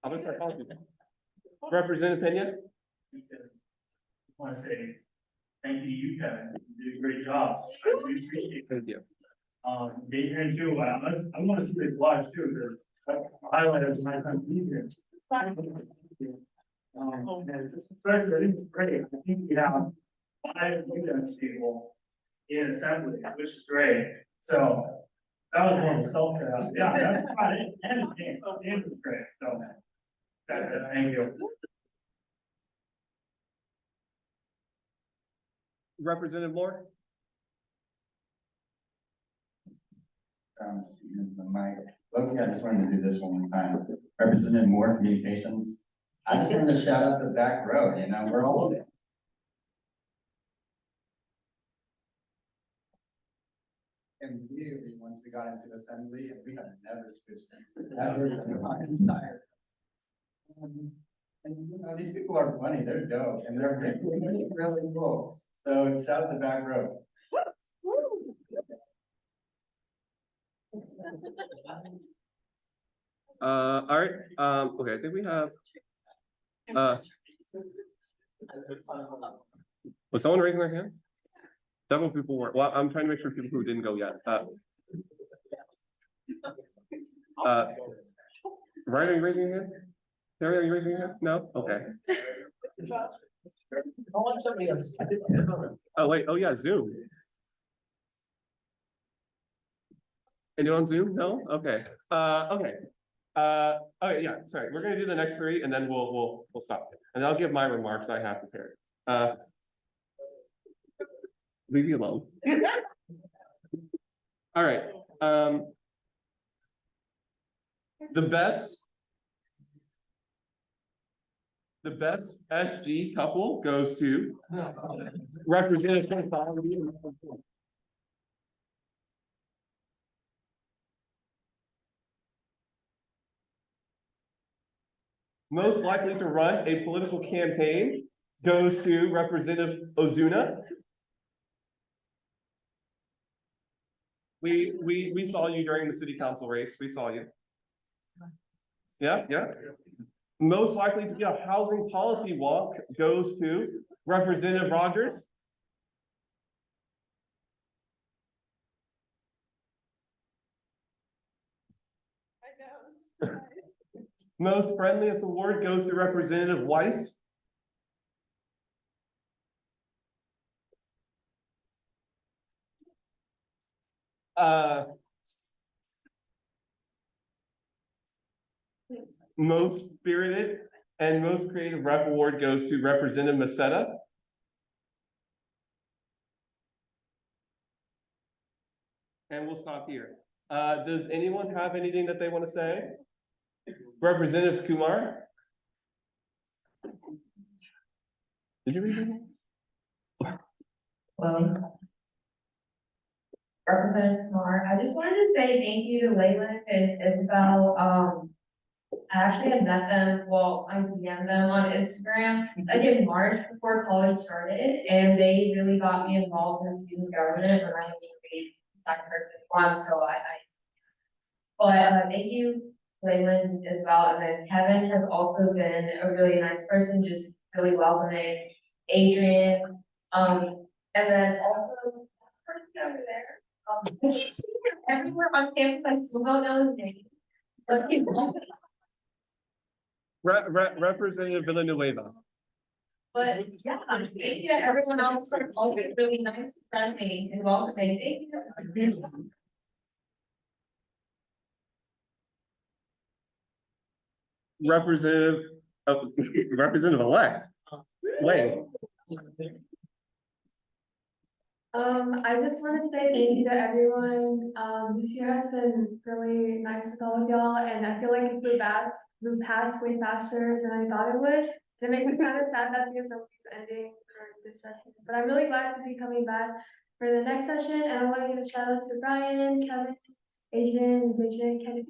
I'm gonna start calling people. Representative Pena? Want to say thank you, Kevin. You did a great job. I really appreciate it. Thank you. Adrian too, I want to see this watch too, because I highlighted my time being here. And just especially, I think it's great. I think we have 5 UTSG people in assembly, which is great. So that was more of a self care. Yeah, that's about it. And it was great. So that's it. Thank you. Representative Moore? Students the mic. Look, I just wanted to do this one more time. Representative Moore, Communications. I just wanted to shout out the back row, you know, we're all of it. Immediately, once we got into assembly, and we had never switched seats. Ever in my entire time. And you know, these people are funny, they're dope, and they're really, really cool. So shout out the back row. All right, okay, I think we have, was someone raising their hand? Several people were, well, I'm trying to make sure people who didn't go yet, Ryan, are you raising your hand? Terry, are you raising your hand? No? Okay. I want somebody else. Oh, wait, oh yeah, Zoom. Anyone on Zoom? No? Okay, okay. Okay, yeah, sorry, we're gonna do the next 3 and then we'll stop. And I'll give my remarks I have prepared. Leave me alone. All right, the best The best SG couple goes to Representative Sanfilippo. Most likely to run a political campaign goes to Representative Ozuna. We saw you during the city council race. We saw you. Yeah, yeah. Most likely to be a housing policy walk goes to Representative Rogers. I know. Most friendliest award goes to Representative Weiss. Most spirited and most creative rep award goes to Representative Macetta. And we'll stop here. Does anyone have anything that they want to say? Representative Kumar? Did you read it? Well, Representative Kumar, I just wanted to say thank you to Leyland and Isabel. I actually had met them, well, I DM'd them on Instagram, like in March before college started, and they really got me involved in student government when I was in second one, so thank you, Leyland, as well, and then Kevin has also been a really nice person, just really welcoming. Adrian, and then also, person over there, I keep seeing him everywhere on campus, I still don't know his name. But he's Representative Villanueva. But yeah, thank you to everyone else for always really nice, friendly, and welcoming. Thank you. Representative-elect Wayne. I just want to say thank you to everyone. This year has been really nice with all of y'all, and I feel like it flew past way faster than I thought it would. So it makes me kind of sad that the assembly is ending for this session. But I'm really glad to be coming back for the next session, and I want to give a shout out to Brian, Kevin, Adrian, Kennedy,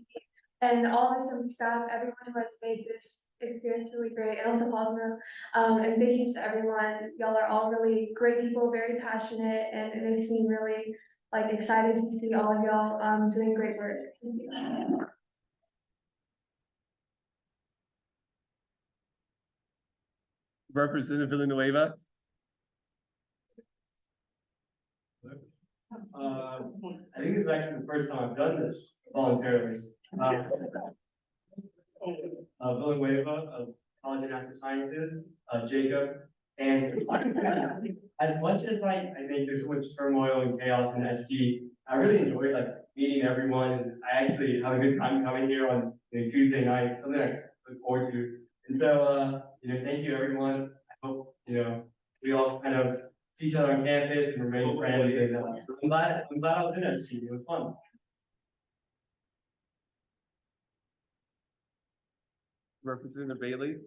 and all the assembly staff, everyone who has made this experience really great, and also Cosmo. And thank you to everyone. Y'all are all really great people, very passionate, and it makes me really like excited to see all of y'all doing great work. Thank you. Representative Villanueva. I think it's actually the first time I've done this voluntarily. Villanueva of College of Natural Sciences, Jacob, and as much as I think there's so much turmoil and chaos in SG, I really enjoy like meeting everyone, and I actually have a good time coming here on Tuesday nights, something I look forward to. And so, thank you everyone. I hope, we all kind of see each other on campus and remain friends. And I'm glad I was in SG. It was fun. Representative Bailey.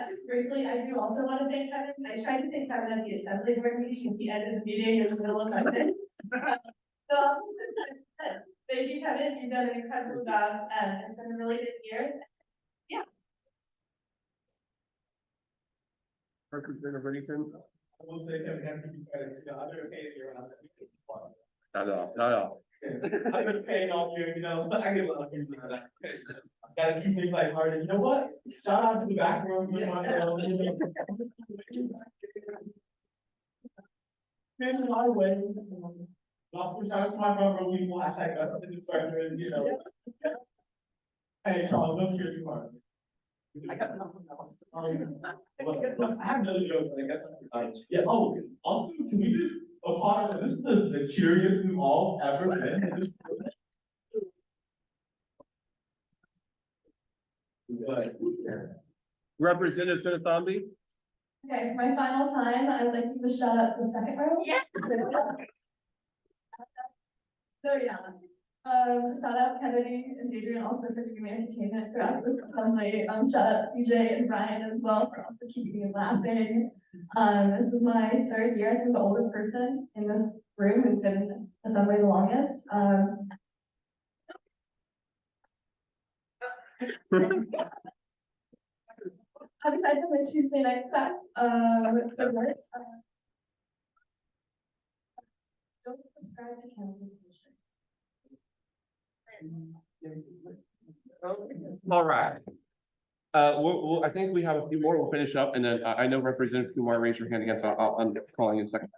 Just briefly, I do also want to thank Kevin. I tried to thank Kevin at the assembly board meeting at the end of the meeting in the middle of my thing. So, thank you, Kevin. You've done an incredible job. It's been a really good year. Yeah. Representative Reddington. I will say, Kevin, have to be credit to other occasions around that. No. I've been paying all year, but I get a lot of things like that. Gotta keep things lighthearted. You know what? Shout out to the back room. In a lot of ways. Also, shout out to my front row people. Hashtag us in the circle, Hey, Charles, don't cheer too hard. I got nothing else. I have another joke, but I guess yeah. Oh, also, can we just apologize? This is the cheeriest we've all ever been. Representative Sinnathamby. Okay, for my final time, I would like to give a shout out to the second row. Yes. So yeah, Shout out Kennedy and Adrian also for giving me entertainment throughout this assembly. Shout out CJ and Brian as well for also keeping me laughing. This is my third year. I think the oldest person in this room who's been in assembly the longest. I'm excited for my Tuesday night class. For work. Don't subscribe to council culture. All right. I think we have a few more. We'll finish up, and then I know Representative Kumar raised your hand again, so I'm calling in a second.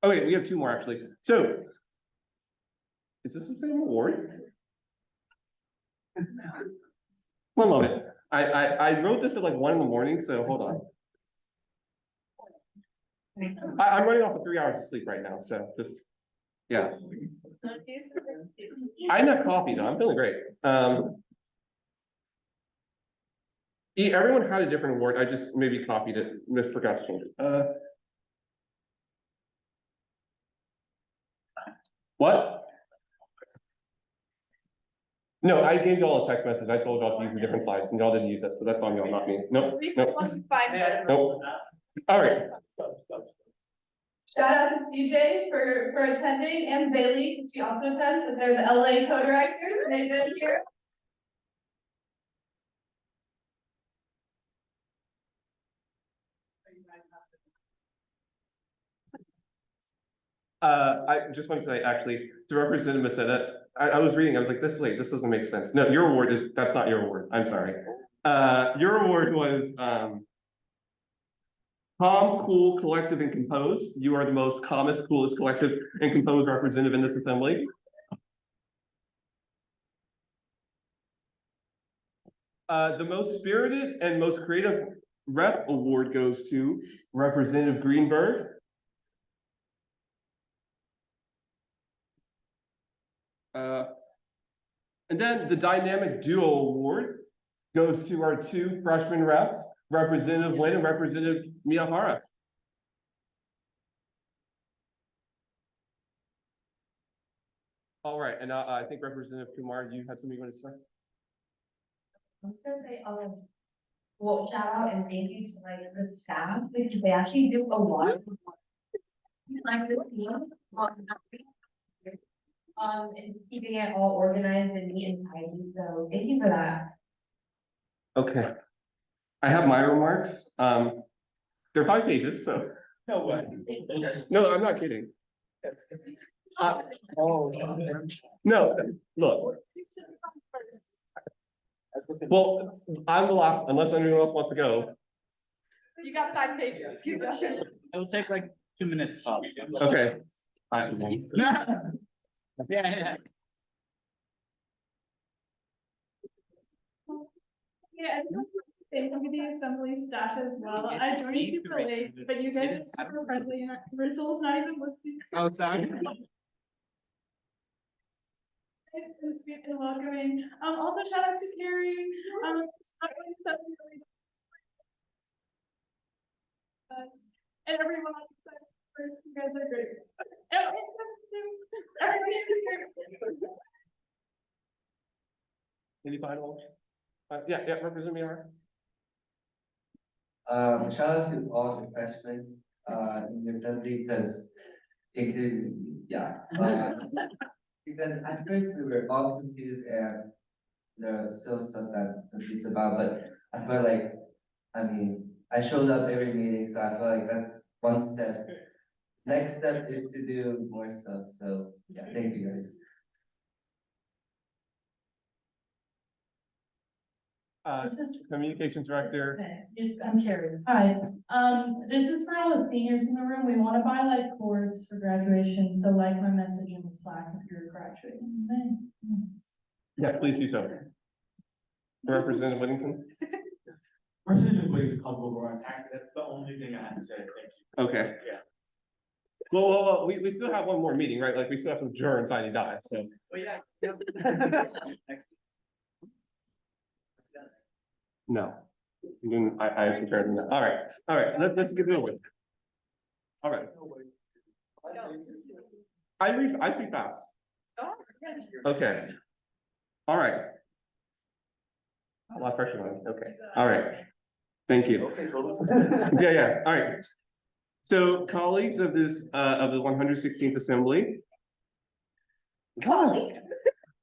Okay, we have two more actually. So, is this the same award? One moment. I wrote this at like 1 a.m, so hold on. I'm running off of 3 hours of sleep right now, so this, yeah. I didn't have coffee though. I'm feeling great. Everyone had a different award. I just maybe copied it, forgot to change it. What? No, I gave y'all a text message. I told y'all to use the different slides and y'all didn't use it, so that's on y'all, not me. Nope, nope, nope. All right. Shout out to CJ for attending and Bailey, she also attends, but they're the LA co-directors, and they've been here. I just want to say, actually, to Representative Masetta, I was reading, I was like, this doesn't make sense. No, your award that's not your award. I'm sorry. Your award was, calm, cool, collective, and composed. You are the most calmest, coolest, collective, and composed representative in this assembly. The most spirited and most creative rep award goes to Representative Greenberg. And then the dynamic duo award goes to our two freshman reps, Representative Wynn and Representative Miyahara. All right, and I think Representative Kumar, you had something you wanted to say? I was gonna say, well, shout out and thank you to like the staff, because they actually do a lot of work. Like the team, and keeping it all organized and neat and tidy, so thank you for that. Okay. I have my remarks. They're 5 pages, so. No way. No, I'm not kidding. No, look. Well, I'm the last, unless anyone else wants to go. You got 5 pages. You got it. It'll take like 2 minutes. Okay. Yeah. Yeah, I just want to say thank you to the assembly staff as well. I joined super late, but you guys are super friendly and Rizzo's not even listening. Oh, sorry. It's been sweet and welcoming. Also shout out to Carrie. And everyone on the side first, you guys are great. Everybody is great. Any final? Yeah, Representative Miyahara. Shout out to all the freshmen, in the assembly, because it could, yeah. Because at first we were all confused and there was still something confused about, but I feel like, I mean, I showed up every meeting, so I feel like that's one step. Next step is to do more stuff, so yeah, thank you guys. This is- Communications Director. Okay, I'm Carrie. Hi, this is for all the seniors in the room. We want to buy like cords for graduation, so like my message in the Slack if you're graduating. Thanks. Yeah, please do so. Representative Whittington. Representative Williams called over on tax, that's the only thing I have to say, thank you. Okay. Yeah. Well, we still have one more meeting, right? Like we still have to adjourn Tiny Die, so. Oh, yeah. No. I compared them. All right, let's get it over with. All right. I speak fast. Okay. All right. A lot of pressure on me. Okay, all right. Thank you. Yeah, all right. So colleagues of this, of the 116th Assembly. Colleagues.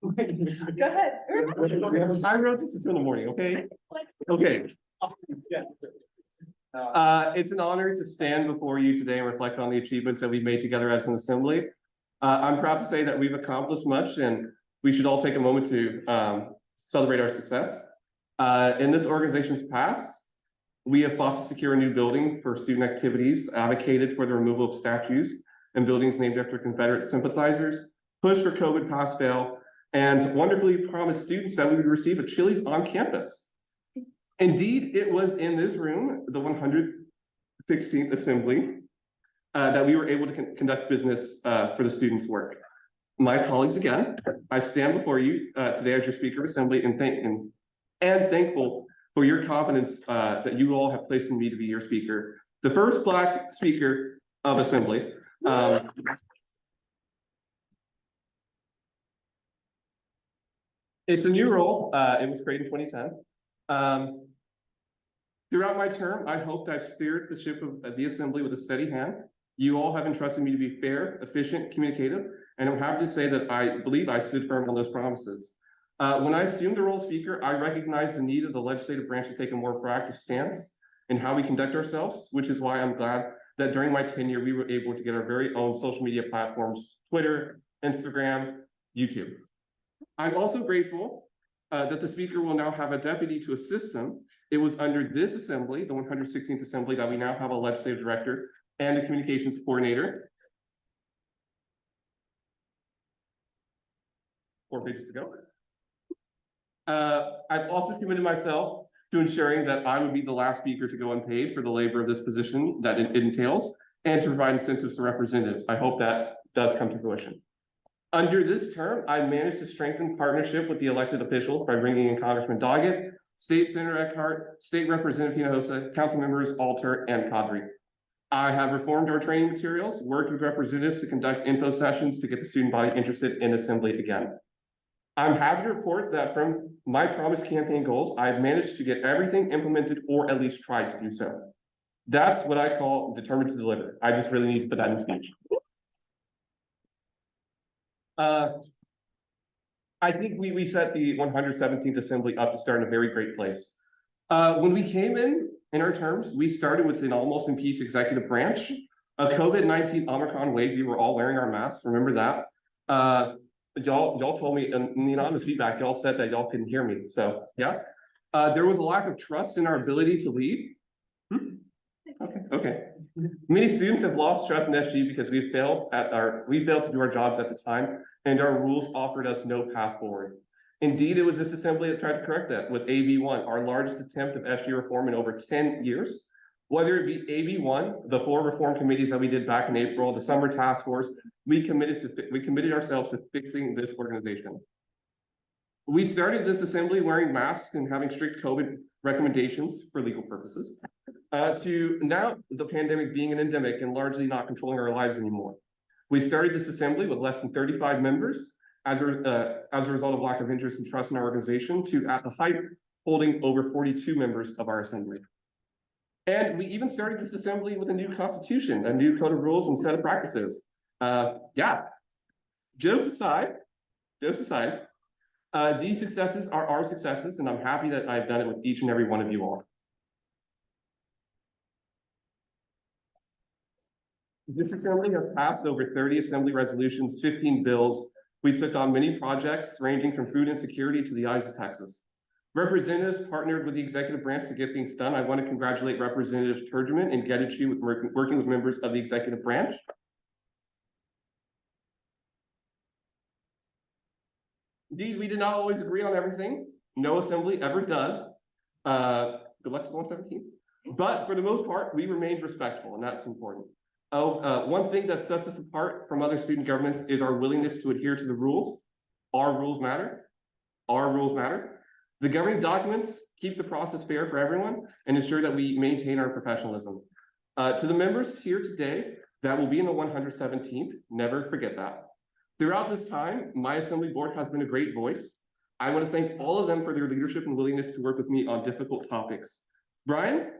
Go ahead. I wrote this until the morning, okay? Okay. It's an honor to stand before you today and reflect on the achievements that we've made together as an assembly. I'm proud to say that we've accomplished much and we should all take a moment to celebrate our success. In this organization's past, we have fought to secure a new building for student activities, advocated for the removal of statues and buildings named after Confederate sympathizers, pushed for COVID pass-fail, and wonderfully promised students that we would receive a Chili's on campus. Indeed, it was in this room, the 116th Assembly, that we were able to conduct business for the students' work. My colleagues, again, I stand before you today as your Speaker of Assembly and thankful for your confidence that you all have placed in me to be your speaker, the first Black Speaker of Assembly. It's a new role. It was created in 2010. Throughout my term, I hope I've steered the ship of the Assembly with a steady hand. You all have entrusted me to be fair, efficient, communicative, and I'm happy to say that I believe I stood firm on those promises. When I assumed the role of Speaker, I recognized the need of the legislative branch to take a more proactive stance in how we conduct ourselves, which is why I'm glad that during my tenure, we were able to get our very own social media platforms, Twitter, Instagram, YouTube. I'm also grateful that the Speaker will now have a deputy to assist him. It was under this Assembly, the 116th Assembly, that we now have a legislative director and a communications coordinator. 4 pages to go. I've also committed myself to ensuring that I would be the last speaker to go unpaid for the labor of this position that it entails and to provide incentives to representatives. I hope that does come to fruition. Under this term, I managed to strengthen partnership with the elected officials by bringing in Congressman Doggett, State Senator Eckhart, State Representative Hinojosa, Council Members Alter and Kadri. I have reformed our training materials, worked with representatives to conduct info sessions to get the student body interested in Assembly again. I'm happy to report that from my promised campaign goals, I've managed to get everything implemented or at least tried to do so. That's what I call determined to deliver. I just really need to put that in speech. I think we set the 117th Assembly up to start in a very great place. When we came in our terms, we started with an almost impeached executive branch, a COVID-19 Omicron wave. We were all wearing our masks. Remember that? Y'all told me in the anonymous feedback, y'all said that y'all couldn't hear me. So yeah, there was a lack of trust in our ability to lead. Okay. Many students have lost trust in SG because we failed to do our jobs at the time, and our rules offered us no path forward. Indeed, it was this assembly that tried to correct that with AB1, our largest attempt of SG reform in over 10 years. Whether it be AB1, the 4 reform committees that we did back in April, the summer task force, we committed ourselves to fixing this organization. We started this assembly wearing masks and having strict COVID recommendations for legal purposes, to now the pandemic being an endemic and largely not controlling our lives anymore. We started this assembly with less than 35 members as a result of lack of interest and trust in our organization, to at the height holding over 42 members of our assembly. And we even started this assembly with a new constitution, a new code of rules and set of practices. Yeah, jokes aside, these successes are our successes, and I'm happy that I've done it with each and every one of you all. This assembly has passed over 30 assembly resolutions, 15 bills. We took on many projects ranging from food insecurity to the eyes of Texas. Representatives partnered with the executive branch to get things done. I want to congratulate Representatives Turgeman and Gedici with working with members of the executive branch. Indeed, we did not always agree on everything. No assembly ever does. Good luck to the 117th. But for the most part, we remained respectful, and that's important. One thing that sets us apart from other student governments is our willingness to adhere to the rules. Our rules matter. Our rules matter. The governing documents keep the process fair for everyone and ensure that we maintain our professionalism. To the members here today, that will be in the 117th. Never forget that. Throughout this time, my assembly board has been a great voice. I want to thank all of them for their leadership and willingness to work with me on difficult topics. Brian,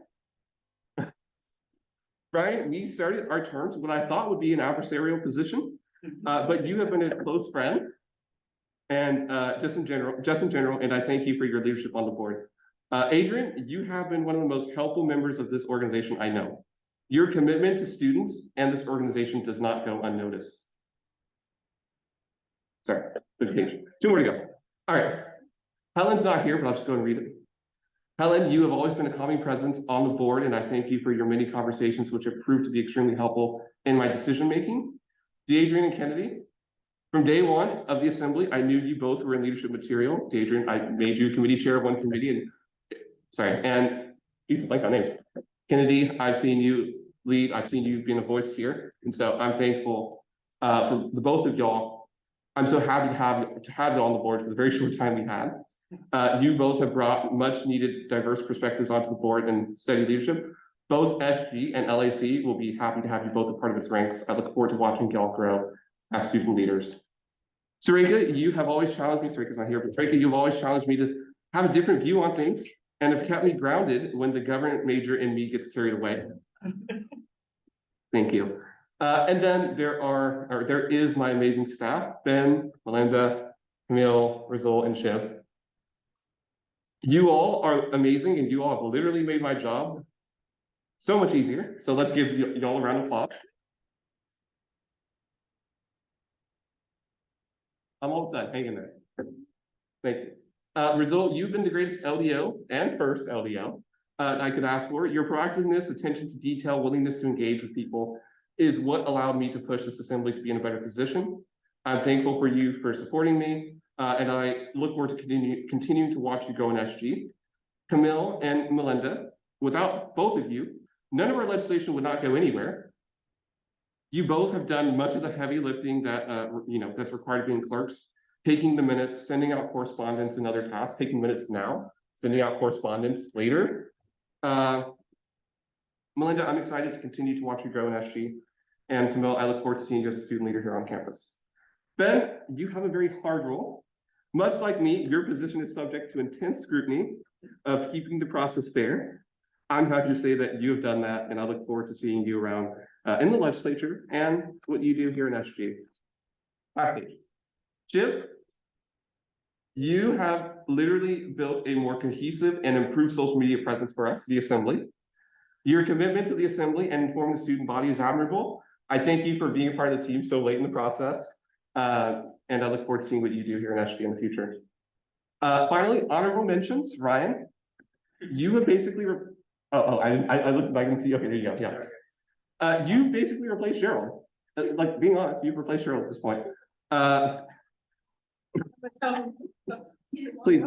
we started our terms what I thought would be an adversarial position, but you have been a close friend. And just in general, and I thank you for your leadership on the board. Adrian, you have been one of the most helpful members of this organization I know. Your commitment to students and this organization does not go unnoticed. Sorry, okay, 2 more to go. All right, Helen's not here, but I'll just go and read it. Helen, you have always been a calming presence on the board, and I thank you for your many conversations, which have proved to be extremely helpful in my decision-making. Adrian and Kennedy, from day one of the assembly, I knew you both were in leadership material. Adrian, I made you committee chair of one committee, and he's blank on names. Kennedy, I've seen you lead, I've seen you being a voice here, and so I'm thankful for the both of y'all. I'm so happy to have you on the board for the very short time we had. You both have brought much needed diverse perspectives onto the board and steady leadership. Both SG and LAC will be happy to have you both a part of its ranks. I look forward to watching y'all grow as student leaders. Sarika, you have always challenged me, Sarika's not here, but Sarika, you've always challenged me to have a different view on things and have kept me grounded when the government major in me gets carried away. Thank you. And then there is my amazing staff, Ben, Melinda, Camille, Rizal, and Shiv. You all are amazing, and you all have literally made my job so much easier. So let's give y'all a round of applause. I'm almost done, hang in there. Thank you. Rizal, you've been the greatest LDO and first LDO I could ask for. Your proactiveness, attention to detail, willingness to engage with people is what allowed me to push this assembly to be in a better position. I'm thankful for you for supporting me, and I look forward to continuing to watch you grow in SG. Camille and Melinda, without both of you, none of our legislation would not go anywhere. You both have done much of the heavy lifting that that's required of being clerks, taking the minutes, sending out correspondence and other tasks, taking minutes now, sending out correspondence later. Melinda, I'm excited to continue to watch you grow in SG. And Camille, I look forward to seeing you as a student leader here on campus. Ben, you have a very hard role. Much like me, your position is subject to intense scrutiny of keeping the process fair. I'm happy to say that you have done that, and I look forward to seeing you around in the legislature and what you do here in SG. Last page. Chip, you have literally built a more cohesive and improved social media presence for us, the Assembly. Your commitment to the Assembly and informing the student body is admirable. I thank you for being a part of the team so late in the process, and I look forward to seeing what you do here in SG in the future. Finally, honorable mentions, Ryan. You have basically, I looked back and see, okay, there you go, yeah. You basically replaced Cheryl. Like, being honest, you've replaced Cheryl at this point. Please.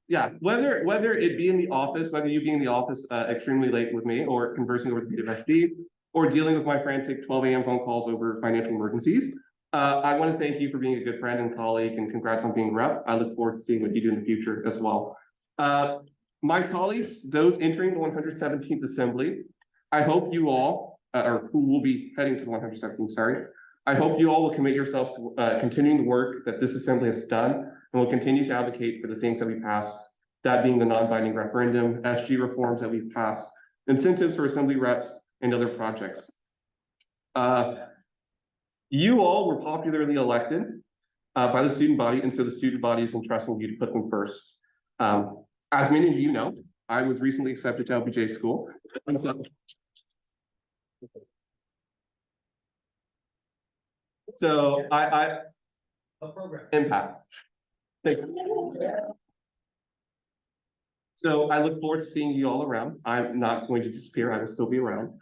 Yeah, whether it be in the office, whether you be in the office extremely late with me or conversing over the PWSD or dealing with my frantic 12 a.m. phone calls over financial emergencies, I want to thank you for being a good friend and colleague, and congrats on being rep. I look forward to seeing what you do in the future as well. My colleagues, those entering the 117th Assembly, I hope you all, or who will be heading to the 117th, sorry, I hope you all will commit yourselves to continuing the work that this Assembly has done, and will continue to advocate for the things that we passed, that being the non-binding referendum, SG reforms that we've passed, incentives for Assembly reps, and other projects. You all were popularly elected by the student body, and so the student body is entrusting you to put them first. As many of you know, I was recently accepted to LBJ school, and so I impact. Thank you. So I look forward to seeing you all around. I'm not going to disappear. I will still be around.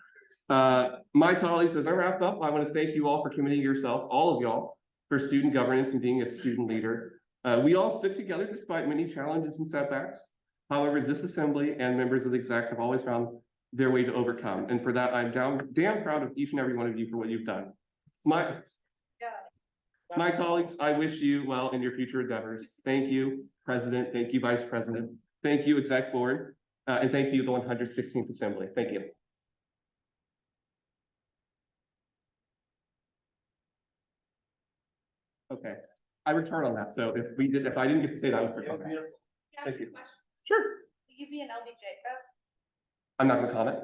My colleagues, as I wrap up, I want to thank you all for committing yourselves, all of y'all, for student governance and being a student leader. We all stick together despite many challenges and setbacks. However, this assembly and members of the exec have always found their way to overcome. And for that, I'm damn proud of each and every one of you for what you've done. My colleagues, I wish you well in your future endeavors. Thank you, President. Thank you, Vice President. Thank you, Exec Board. And thank you, the 116th Assembly. Thank you. I return on that, so if I didn't get to say that, I was correct. Thank you. Sure, Will you be an LBJ? I'm not gonna comment.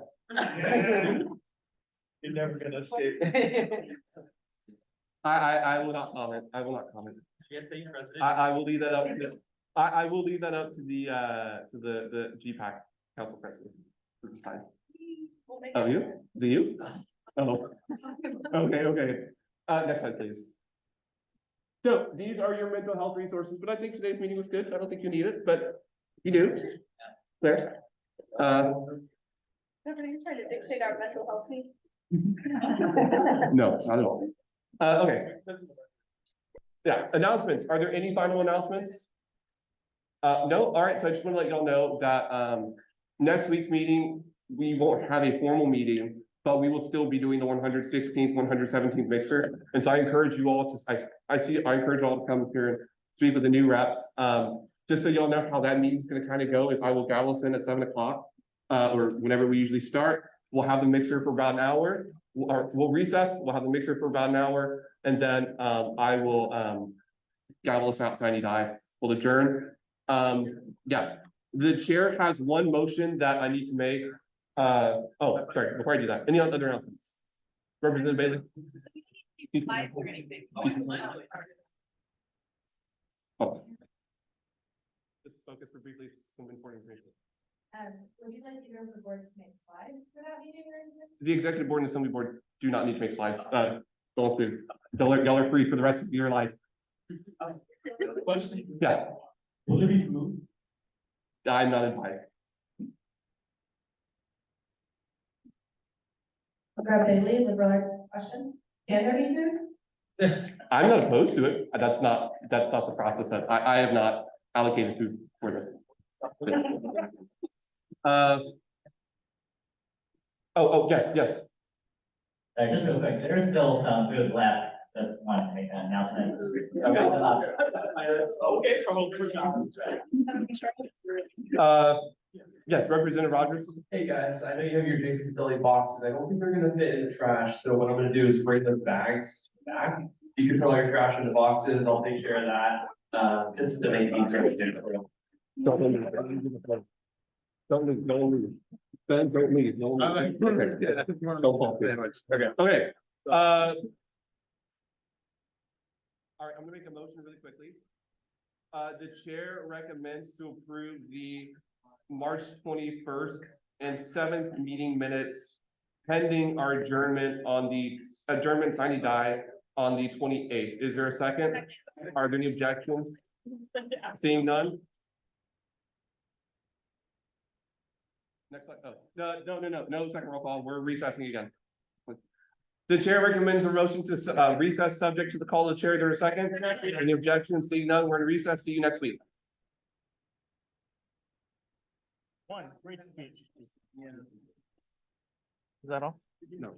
You're never gonna say. I will not comment. I will not comment. I will leave that up to, I will leave that up to the GPAC council president to decide. Oh, you? Do you? Oh, okay. Next slide, please. So these are your mental health resources, but I think today's meeting was good, so I don't think you need it, but you do. There. Are you trying to dictate our mental health team? No, not at all. Okay. Yeah, announcements. Are there any final announcements? No, all right, so I just want to let y'all know that next week's meeting, we won't have a formal meeting, but we will still be doing the 116th, 117th mixer. And so I encourage you all to, I encourage you all to come here and speak with the new reps. Just so y'all know how that meeting's gonna kind of go is I will gavel us in at 7 o'clock, or whenever we usually start. We'll have the mixer for about an hour, or we'll recess, we'll have the mixer for about an hour, and then I will gavel us out, sign die, we'll adjourn. Yeah, the chair has one motion that I need to make. Oh, sorry, before I do that, any other announcements? Representative Bailey? Oh. Just focus for briefly some important information. Would you like either of the boards to make slides for that meeting or anything? The executive board and assembly board do not need to make slides. Y'all are free for the rest of your life. Question? Yeah, Will it be moved? I'm not invited. Okay, Bailey, the broad question. Can there be food? I'm not opposed to it. That's not the process that I have not allocated food for them. Yes. Just real quick, there's still some food left, just wanted to make that announcement. Yes, Representative Rogers. Hey guys, I know you have your Jason's Deli boxes. I don't think they're gonna fit in the trash, so what I'm gonna do is bring the bags back. You can throw all your trash in the boxes, I'll take care of that, just to make things very difficult. Don't leave. Ben, don't leave. No one leave. Okay. All right, I'm gonna make a motion really quickly. The chair recommends to approve the March 21st and 7th meeting minutes pending our adjournment signing die on the 28th. Is there a second? Are there any objections? Seeing none? Next slide. Oh, no second roll call. We're recessing again. The chair recommends a motion to recess subject to the call of the chair. There a second? Any objections? Seeing none, we're in recess. See you next week. One, great speech. Is that all? No.